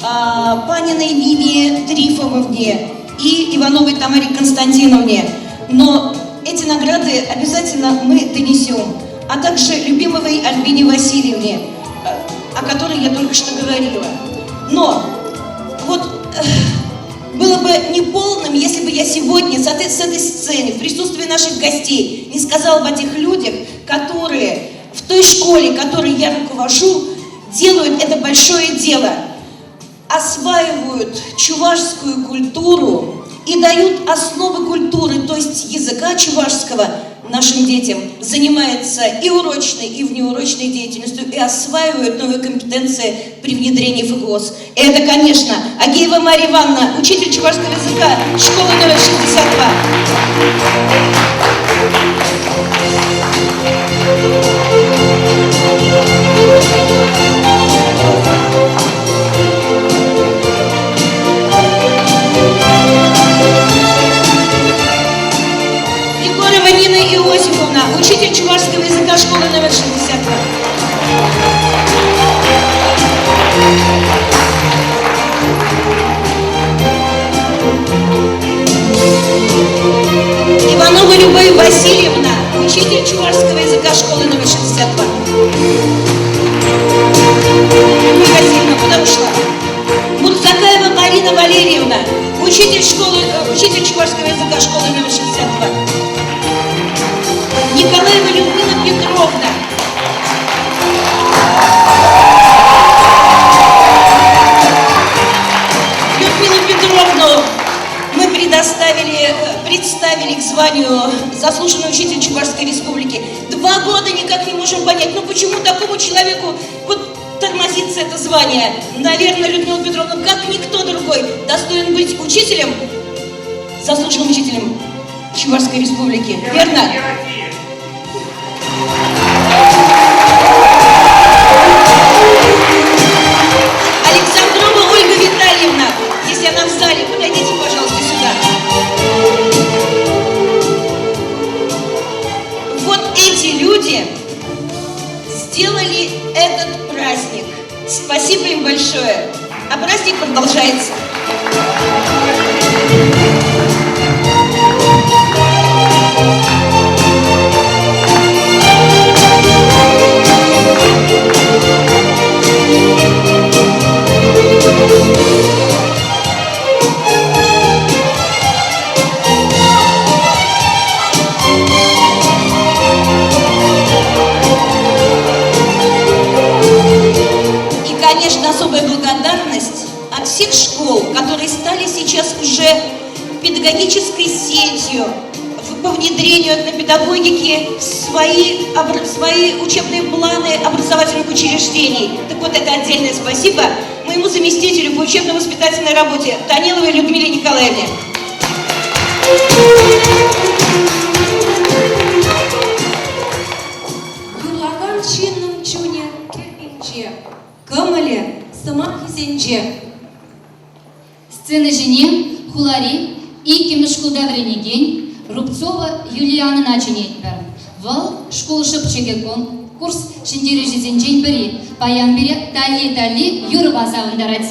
[SPEAKER 2] Паниной Виве Трифоновне и Ивановой Тамаре Константиновне. Но эти награды обязательно мы донесем, а также любимой Альбине Васильевне, о которой я только что говорила. Но вот было бы неполным, если бы я сегодня с этой сцены, в присутствии наших гостей, не сказала бы о тех людях, которые в той школе, которой я руковожу, делают это большое дело, осваивают чувашскую культуру и дают основы культуры, то есть языка чувашского, нашим детям, занимается и урочной, и внеурочной деятельностью, и осваивает новые компетенции при внедрении ФГОС. И это, конечно, Агеева Мария Ивановна, учитель чувашского языка, школа номер 62. Егорова Нина Иосифовна, учитель чувашского языка, школы номер 62. Иванова Любовь Васильевна, учитель чувашского языка, школы номер 62. Любовь Васильевна, куда ушла? Мурзакаева Марина Валерьевна, учитель чувашского языка, школы номер 62. Николаева Людмила Петровна. Людмилу Петровну мы представили к званию заслуженный учитель Чувашской Республики. 2 года никак не можем понять, ну почему такому человеку вот тормозится это звание. Наверное, Людмила Петровна, как никто другой, достоин быть учителем, заслуженным учителем Чувашской Республики. Верно? Александрова Ольга Витальевна, если она в зале, подойдите, пожалуйста, сюда. Вот эти люди сделали этот праздник. Спасибо им большое. А праздник продолжается. Конечно, особая благодарность от всех школ, которые стали сейчас уже педагогической сетью по внедрению этнопедагогики в свои учебные планы образовательных учреждений. Так вот, это отдельное спасибо моему заместителю по учебно-воспитательной работе Таниловой Людмиле Николаевне.
[SPEAKER 13] Юрлаган чинным чуне кирпиче, камале самах хизенче.
[SPEAKER 3] Сцены жене, Хулари и Кемешкуда Вренеген, Рубцова Юлиана Начинетбер. Вал школ шепчегекон, курс Шиндири Жизенчень Бери, Паян Бере, Тали Юрбаза Вандарец.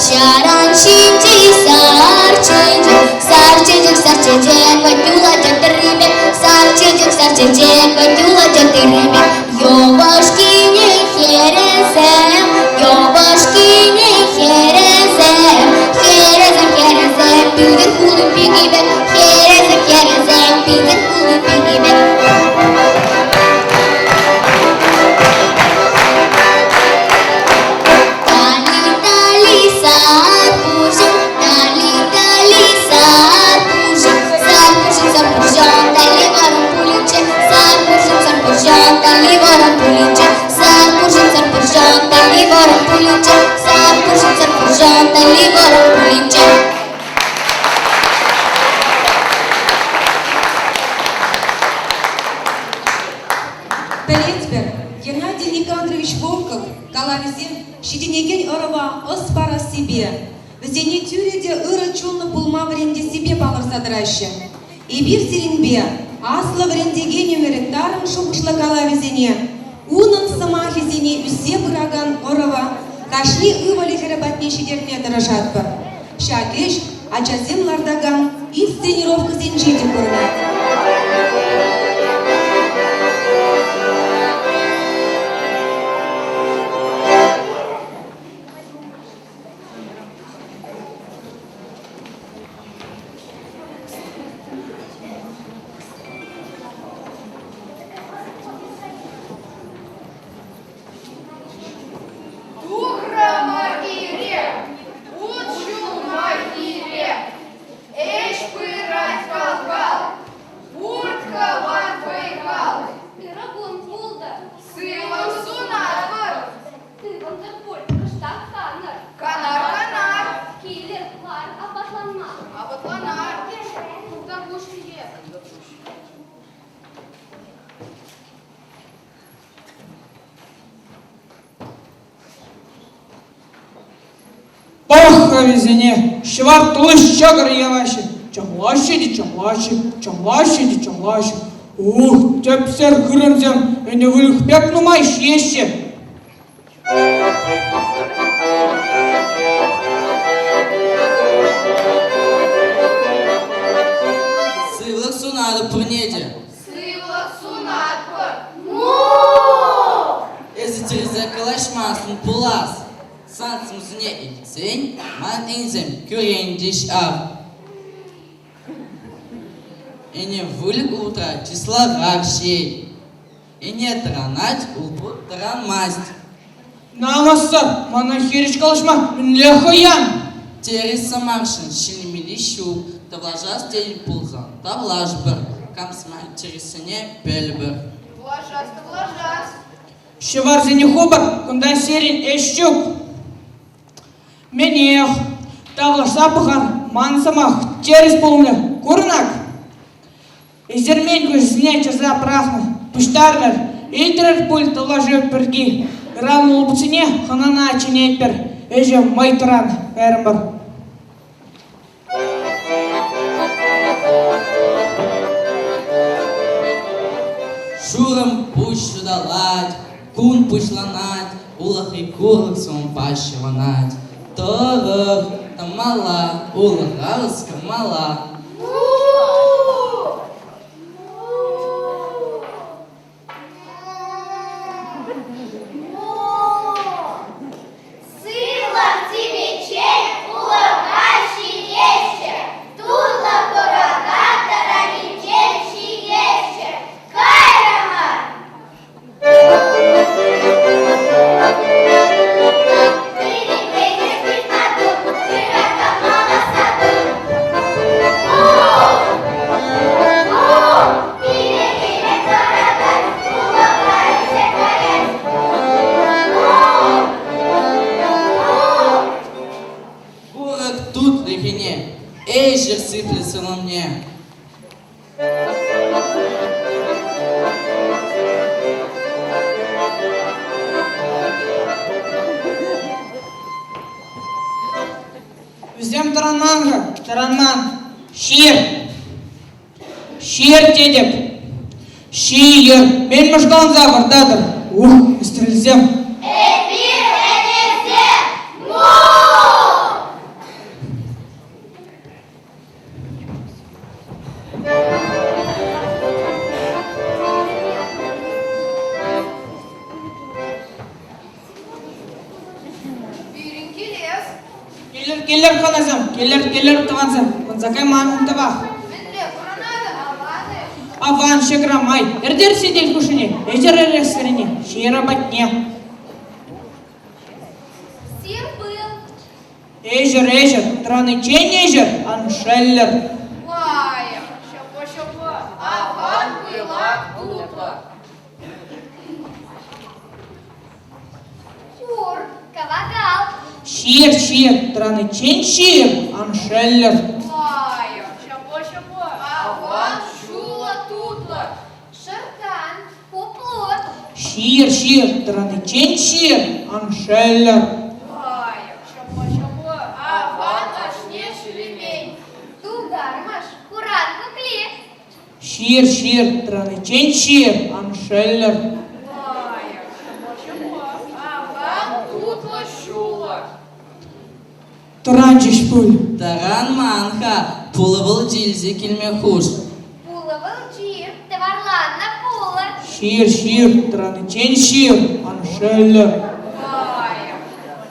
[SPEAKER 15] Sharan Shinji Sar Change Сарчичек, Ватюла, Джатарибе, Сарчичек, Ватюла, Джатарибе. Ёбашки не херезем, ёбашки не херезем, херезем, пидер хули пигибе, херезем, пидер хули пигибе.
[SPEAKER 13] Пелецбер Геннадий Никандрович Волков, Калавизем, Щединеген Орова, Оспара себе. В зене тюреде ыры чулны пулма вренде себе балыр садыраща. И бир зеренбе, асла врендеге немеректарым шубышла Калавизене. Унын сымахи зене үсе быраган Орова, кашни ывали херабатне шедерне дырыжатпыр. Шакеш, ачазем лардаган, инсценировка зенжиде көрінат.
[SPEAKER 16] Везене, швар тулыш чагыр яваши, чамлаши, чамлаши. Ух, тепсер грымзем, не вылюхпек нумай шеще.
[SPEAKER 17] Сывлық сунады пұрнеде.
[SPEAKER 5] Сывлық сунады пұр.
[SPEAKER 17] Езі терезе калашмасын пулас. Сансымызыне итсен, ман инзем күрендеш ав. Эне вылік утра числа гаршей. Эне таранать улпу таранмасть.
[SPEAKER 16] Намаса, мана херич калашма, лехоян.
[SPEAKER 17] Терес самаршын шилмили шу, тавлажас тель пулзан, тавлажбыр. Камсмай тересене пельбыр.
[SPEAKER 5] Влажас.
[SPEAKER 16] Шевар зене хобар, кундан серин эшчук. Менех, тавла сапыхан, мансамах, через полны, курнак. Изермень гузне часа прахна, пуштарнер, итрер пульт ложив перги. Ран лбуцине, ханана чинетпер, эже майтуран, эрмбар.
[SPEAKER 17] Шурам пушлалать, кун пушланать, улах и курах сом пащеванать. Торох, тамала, улахалась камала.
[SPEAKER 15] Сила в тебе честь, улыбающий еще. Тут на порога тараничевший еще. Кайрама!
[SPEAKER 17] Город тут лихине, эжер сыплется на мне.
[SPEAKER 16] Взем таранманга, таранман, шир тедеп, шир, мен мышкалын завырдадыр, стрельзем. Келер ханазам, келер тавансам. Конзакай мамин тавах. Аван шекрамай. Эрдер сидел кушине. Эжер эрестерине. Шира батне.
[SPEAKER 15] Сир был.
[SPEAKER 16] Эжер. Траны чен эжер. Аншеллер.
[SPEAKER 15] Вая. Шапо. Аван была тупла. Шур. Кавагал.
[SPEAKER 16] Шир. Траны чен шир. Аншеллер.
[SPEAKER 15] Вая. Шапо. Аван шула тутла. Шартан. Пупло.
[SPEAKER 16] Шир. Траны чен шир. Аншеллер.
[SPEAKER 15] Вая. Шапо. Аван ашне шелемень. Тугармаш. Куран кукли.
[SPEAKER 16] Шир. Траны чен шир. Аншеллер.
[SPEAKER 15] Вая. Шапо. Аван тутла шула.
[SPEAKER 16] Туранчиш пуль.
[SPEAKER 17] Таран манха, пулывал дильзи кельмехуш.
[SPEAKER 15] Пула волчи. Таварлан на пула.
[SPEAKER 16] Шир. Траны чен шир. Аншеллер.
[SPEAKER 15] Вая.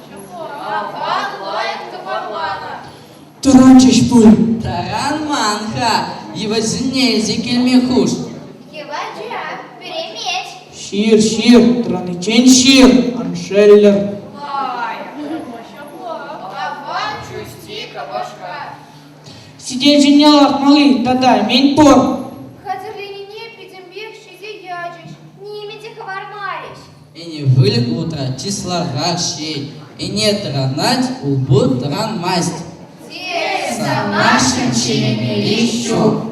[SPEAKER 15] Шапо. Аван лает таварлана.
[SPEAKER 16] Туранчиш пуль.
[SPEAKER 17] Таран манха, его зинельзи кельмехуш.
[SPEAKER 15] Киваджа. Перемечь.
[SPEAKER 16] Шир. Траны чен шир. Аншеллер.
[SPEAKER 15] Вая. Шапо. Аван чусти кабашка.
[SPEAKER 16] Сидеть женял малы. Тата. Мень пор.
[SPEAKER 15] Хазырлинине Петимбек шизи яджиш. Нимите хавармариш.
[SPEAKER 17] И не вылек утро числа рашей. И не транать улбу тран масть.
[SPEAKER 15] За нашим чемелищу.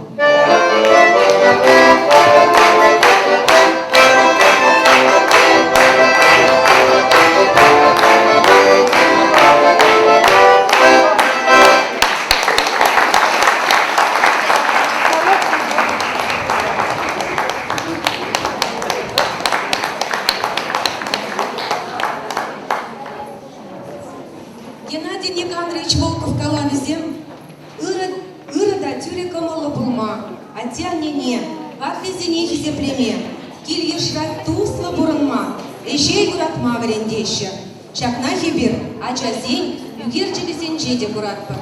[SPEAKER 13] Геннадий Никандрович Волков Калавизем, Ирада Тюрикомала Булма, Атянине, Ватвизине Хизеплеме, Кильешрат Тусла Буранма, Эшей Куратма Варендеща, Шакна Хибир, Ачазень, Югерчелесен Джеде Куратпа.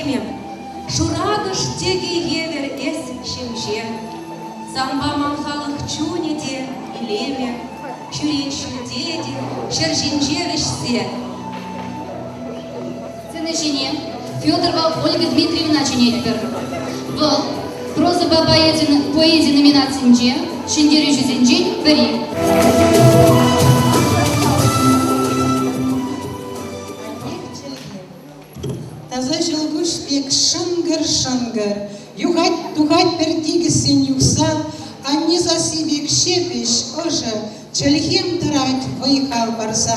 [SPEAKER 13] илеме. Шурагыш теге евер эс шемже. Самба манхалық чунеде илеме. Чурин шудеде, шержинжевишсе.
[SPEAKER 3] Сценажине Федорова Ольга Дмитриевна Ченетпер. Бұл проза поэзия номинациясында Шендері жүзінжен бірі.
[SPEAKER 18] Таза жылгуш бек шынгыр-шынгыр, югать пердигісін юкса, анне засибек шепеш ожы, чөлхем тұрать выйхал барса.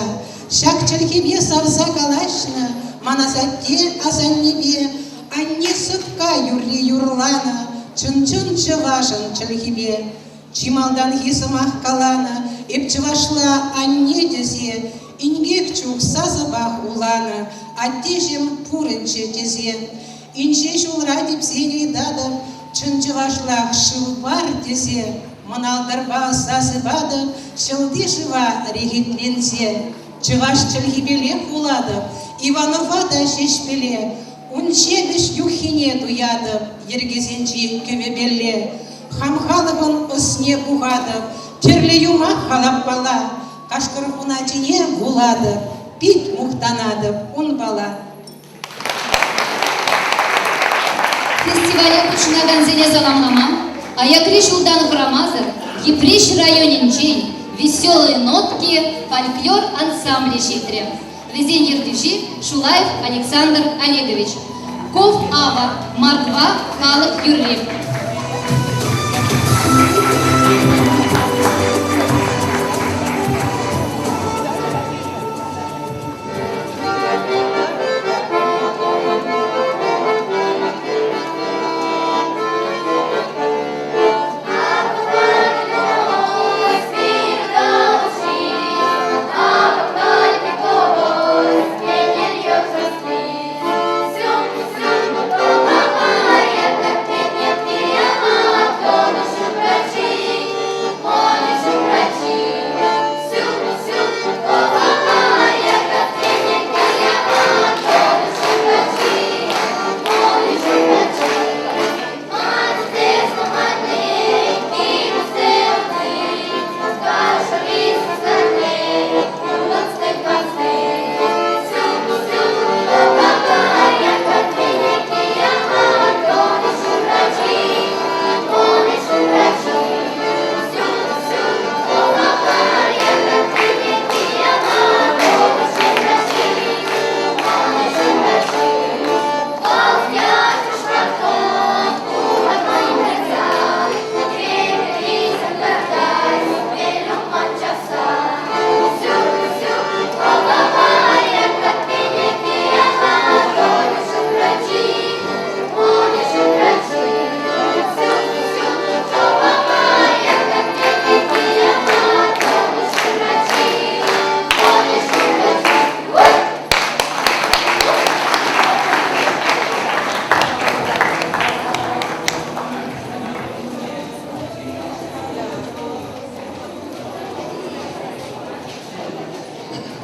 [SPEAKER 18] Шак чөлхебе савса калашна, манасатте азаннебе, анне сутка юрли юрлана, чын-чын чывашын чөлхебе. Чималдан хисымах калана, еп чывашла анне дезе, ингек чук сазабах улана, аттежем пурынче тезе. Инче жулра деп зене дады, чын чывашлах шылбар тезе. Мыналдарба сазыбады, шылды жыва регетленсе. Чываш чылхибеле улады, Иванова да шешпеле. Унчебеш юхине дуяды, ергезенче көвебелле. Хамхалыбын ысне буғады, терле юма халап бала. Кашкырхуна тине булады, пит мухтанады, ун бала.
[SPEAKER 3] Фестивале күчінаған зене заламлама, Аякри Шулданов Рамазов, Еприш районинчен, веселые нотки, фольклор ансамбле Житре. Везеньер дюжи Шулаев Александр Олегович. Ков Ава, Марква Халык Юрлев.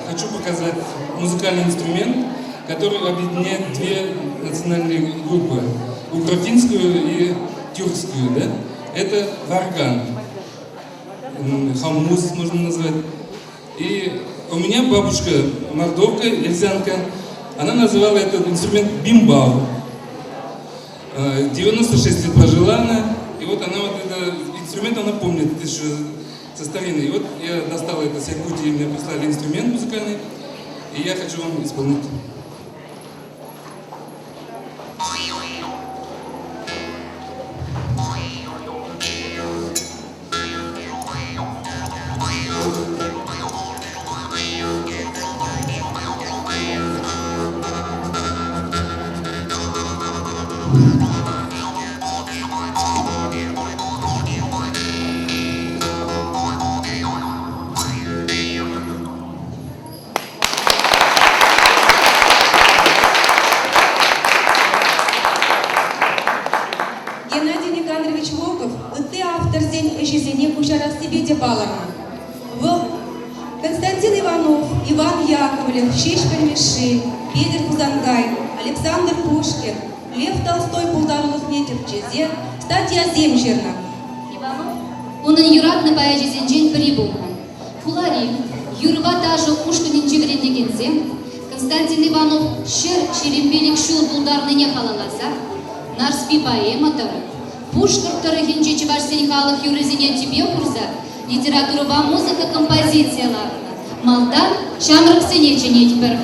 [SPEAKER 19] Хочу показать музыкальный инструмент, который объединяет две национальные группы, украинскую и тюркскую. Да? Это варган, хаммус можно назвать. И у меня бабушка мордовка, эльзянка, она называла этот инструмент бимбау. 96 лет прожила она, и вот она вот этот инструмент, она помнит еще со старины. И вот я достал это с Якутии, мне прислали инструмент музыкальный, и я хочу вам исполнить.
[SPEAKER 13] Геннадий Никандрович Волков, ты автор зень эшесене кушарас тебе де баларна. Константин Иванов, Иван Яковлев, Шиш Пермеши, Петр Кузангай, Александр Пушкин, Лев Толстой пулдарлық метр чезе, статья земжерна.
[SPEAKER 3] Onun юратны поэзиясенжен пірі болған. Фулари, юрба тажы ушканын жегірендегенсе, Константин Иванов шерембелік шул бұлдарныне қалаласа, Нарспи поэматары, Пушкартары хенче чевашсен халық юрезінен тебе құрса, литература музыка композицияларына, малдан шамрық сенечен етпір.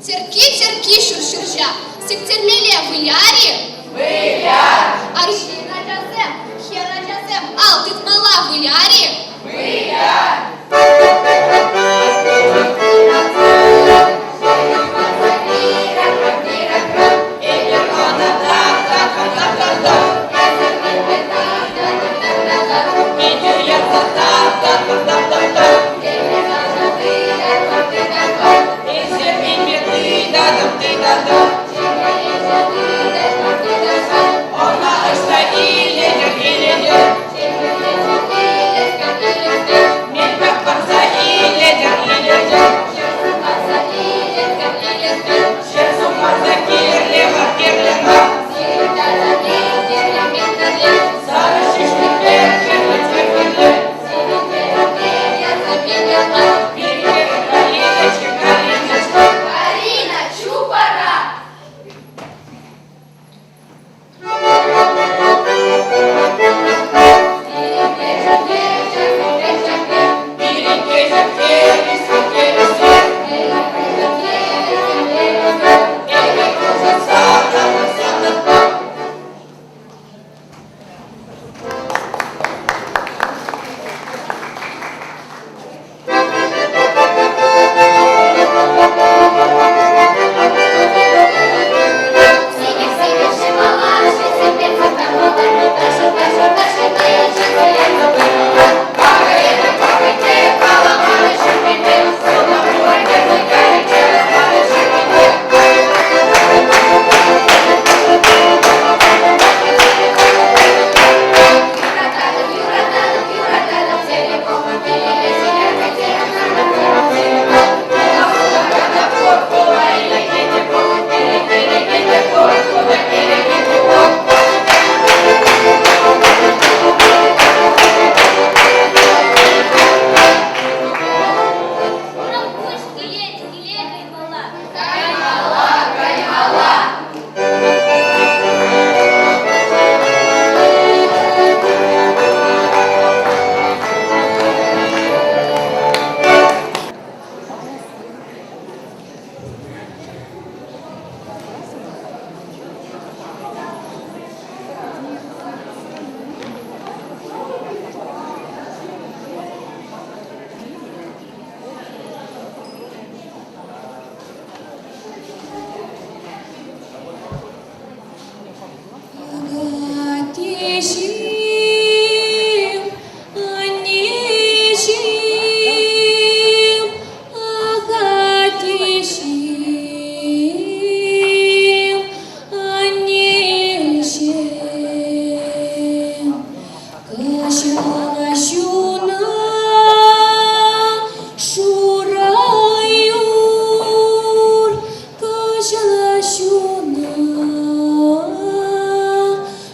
[SPEAKER 15] Терки, шуршуржа, сектерлеле выляри? Выляр! Аршина джазем, хера джазем, алтыт мала выляри? Выляр!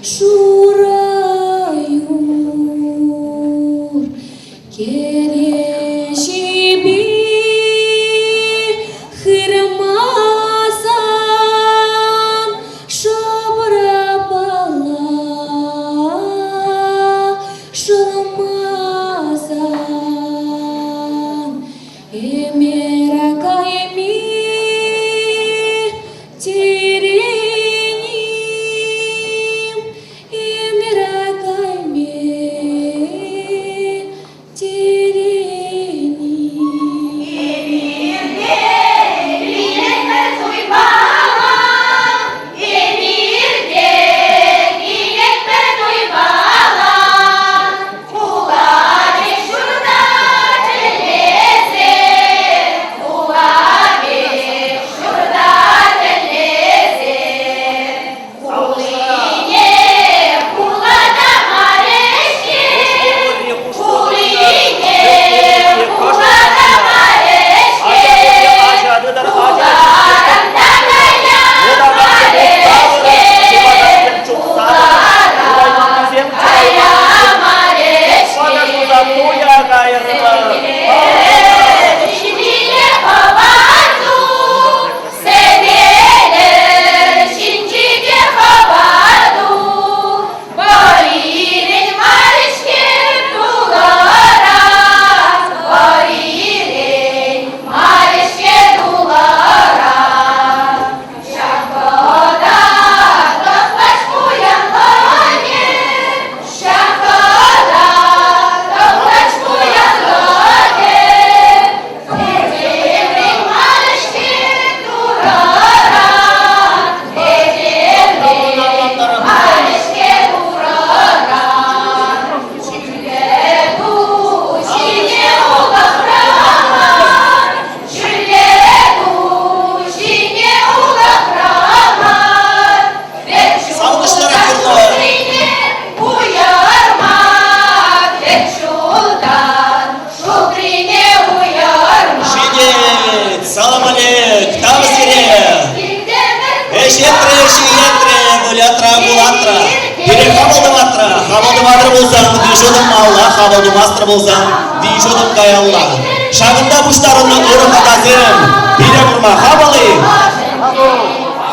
[SPEAKER 13] Шура
[SPEAKER 20] мастер болсаң, вишодым Алла, хабалды мастер болсаң, вишодым каялла. Шагында буштарымны ұрық атазем, бире құрма хабалы.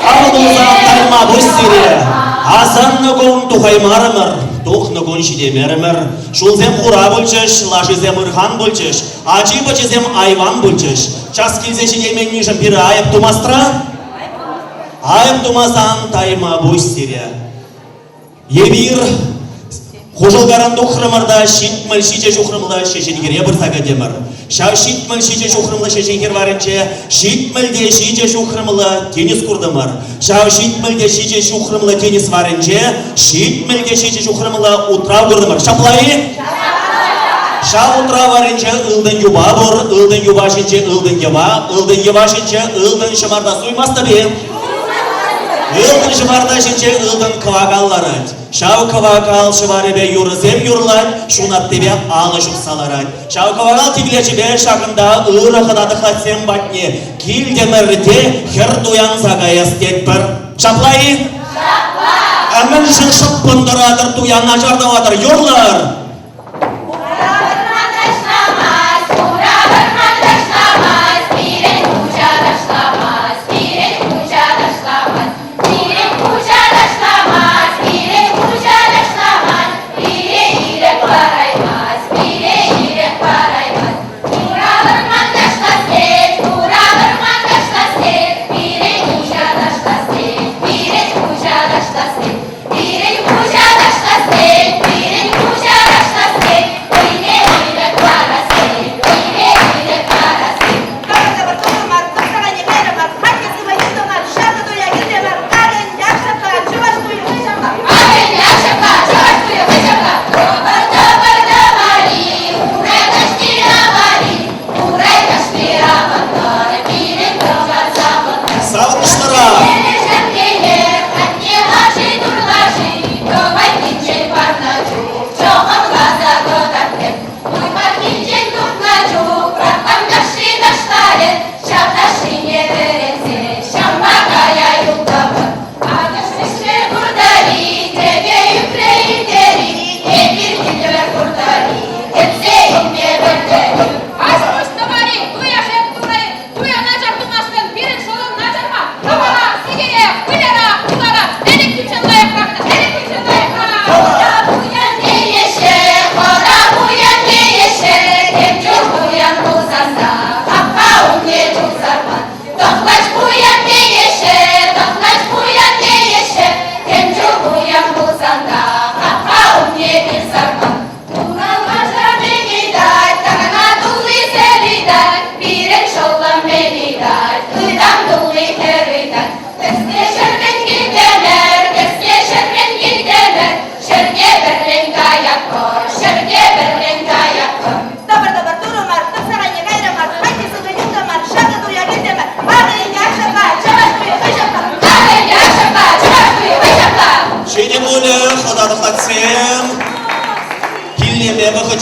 [SPEAKER 20] Хабалды болсаң, тайма бұш сире. Асанны кон тухай марымыр, тухны кон шидемерімір. Шулзем хура бөлчіш, лашызем ұрхан бөлчіш, ачи бөчізем айван бөлчіш. Час келзе шидемен нишім пирі айып тумастыра? Айып тумасан тайма бұш сире. Ебір Хожылгаран тухрымырда шитміл шиче шухрымлы шешенгере бір сагадемір. Шау шитміл шиче шухрымлы шешенгер варынче, шитмілде шиче шухрымлы тенис курдымыр. Шау шитмілде шиче шухрымлы тенис варынче, шитмілде шиче шухрымлы утра курдымыр. Шаплайы? Шау утра варынче ылдын юба бұр, ылдын юба шынче ылдын ева шынче ылдын шымарда суймасты бе. Ылдын шымарда шынче ылдын квагалларыд. Шау кавакал шываребе юрызем юрлать, шунат тебе алышып саларать. Шау кавакал тиглечебе шагында ырыхыдады хатсем батне, килдемерде хер дуян загаястет бір. Шаплайы? Шапла! Әмін жыршып бұндырадыр туян ажардавадыр юрлар.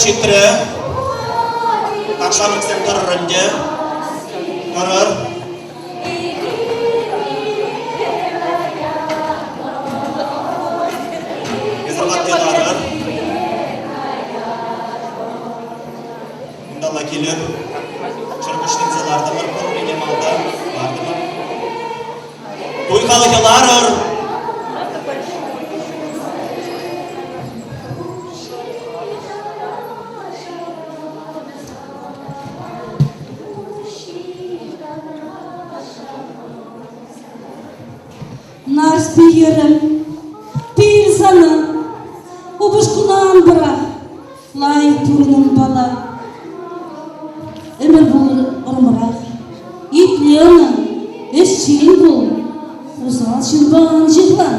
[SPEAKER 20] Читры, акшамык сен тұрырынде, тұрыр. Езірғатты дарыр. Мұндала келіп, шырғыштың зылардымыр, көрмеген малда, бардымыр. Туйқалы келарыр.
[SPEAKER 21] Наш пиерем, пирсаны, обышкунан быра, лайық турының бала. Өмір бұл ұрмырақ, итлеуінің, эшчейін бұл, ұзал шылбан жиғлан,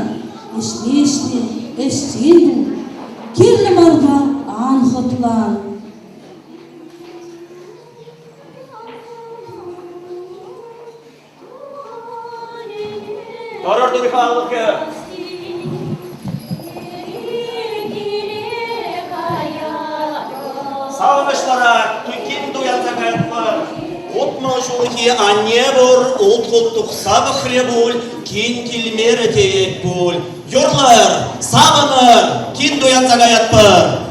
[SPEAKER 21] эштейін бұл, керлі марба анхытлан.
[SPEAKER 20] Torur durfalıkı. Sağmışlara tükin duyan sakayatlar. Otmalı şuluki anne bor, oltkutluk sabık rebul, kin kilmeri teyek bul. Yorlar, sabınır, Кин дуят загаят пыр.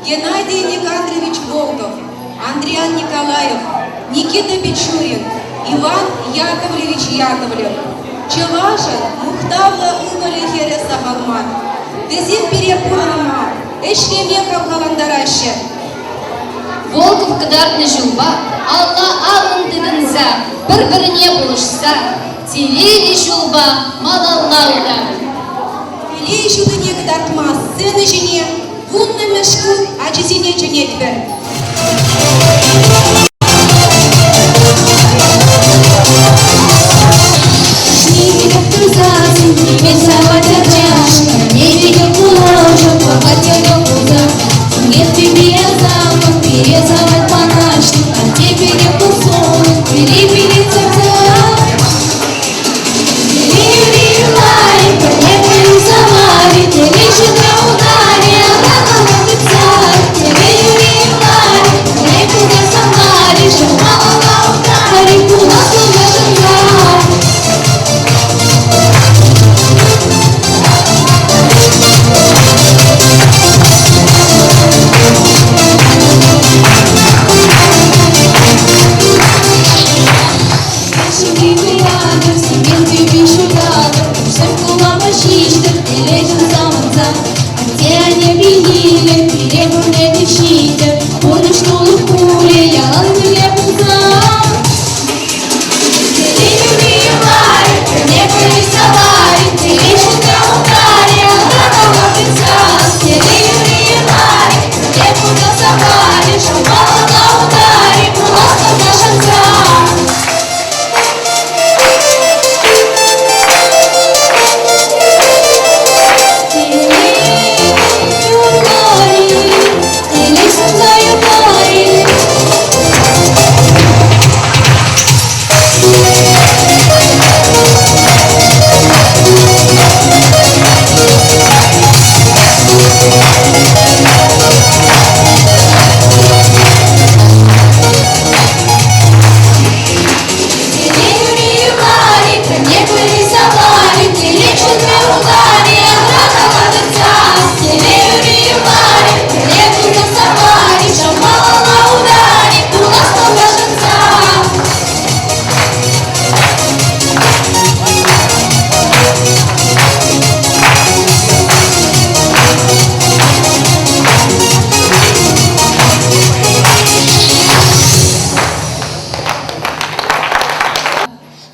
[SPEAKER 13] Геннадий Никандрович Волков, Андриан Николаев, Никита Печурин, Иван Яковлевич Яковлев, Чевашин Мухтавла Угали Хереса Халман, Дезин Перепурама, Эшкемеков Халандараще.
[SPEAKER 3] Волков кыдартны жылба, Алла алын тыгынса, бір-біріне бұлышса, Телеге жылба, малаллауда.
[SPEAKER 13] Телей жылыне кыдартмас, сыны жіне, Вунны мешку, ачисине ченетбер.
[SPEAKER 21] Не видят тузасы, не весовать чашка, не видят ложек, похотел куда. Нет тебе замок, перезовать монашник, а тебе не кусок, перепилить царца. Перелай, небо рисовали, ты лишь на ударе, рано лица. Перелай, небо рисовали, что мало на ударе, куда туда шагать.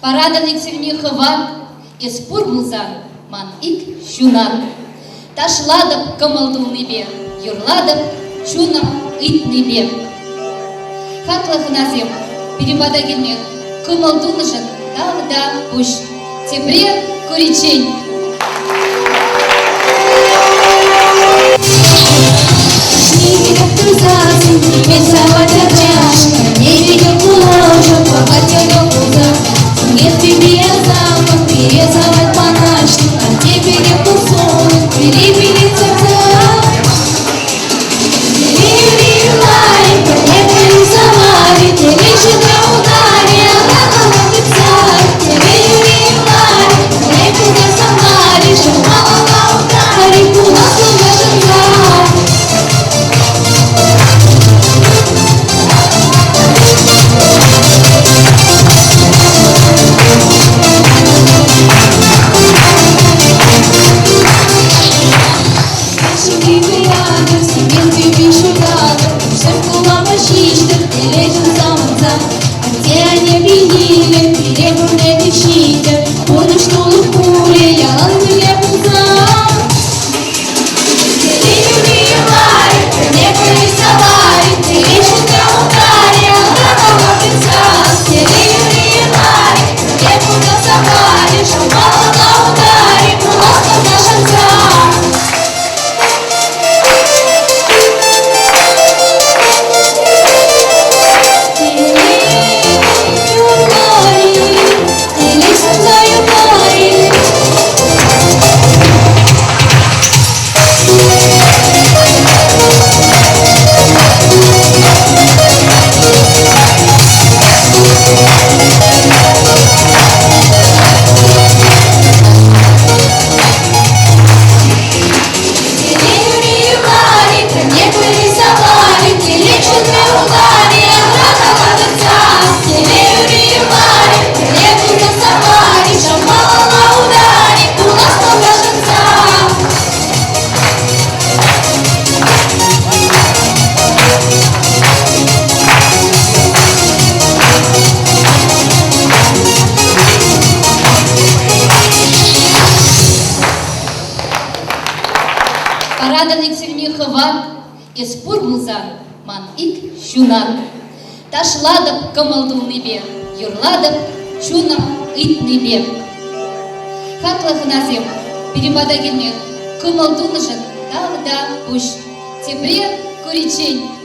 [SPEAKER 3] Параданик сильми хыван, эспур булзан, ман ик шунан. Ташладып кымылдыл небе, юрладып шунам ит небе. Хаклы хыназем, перепада келмек, кымылдулышын тағы да пуш. Тепре куричень.
[SPEAKER 21] рисовать чашка, не видел ложек, плакать глаза. Нет тебе замок, перерезывать монашник, а тебе не кусок, перепилить сердца. Лай, проехали рисовали, ты лишь на ударе, радовал лица. Лай, проехали рисовали, что мало на ударе, куда тебя ждать.
[SPEAKER 3] Параданик сельмехова, эспур булзан, ман ик шунан. Ташладып кымылдул небе, юрладып шунам ит небе. Хатлых назем, перепада келмек, кымылдулнышын тағы да пуш. Тепре куричень.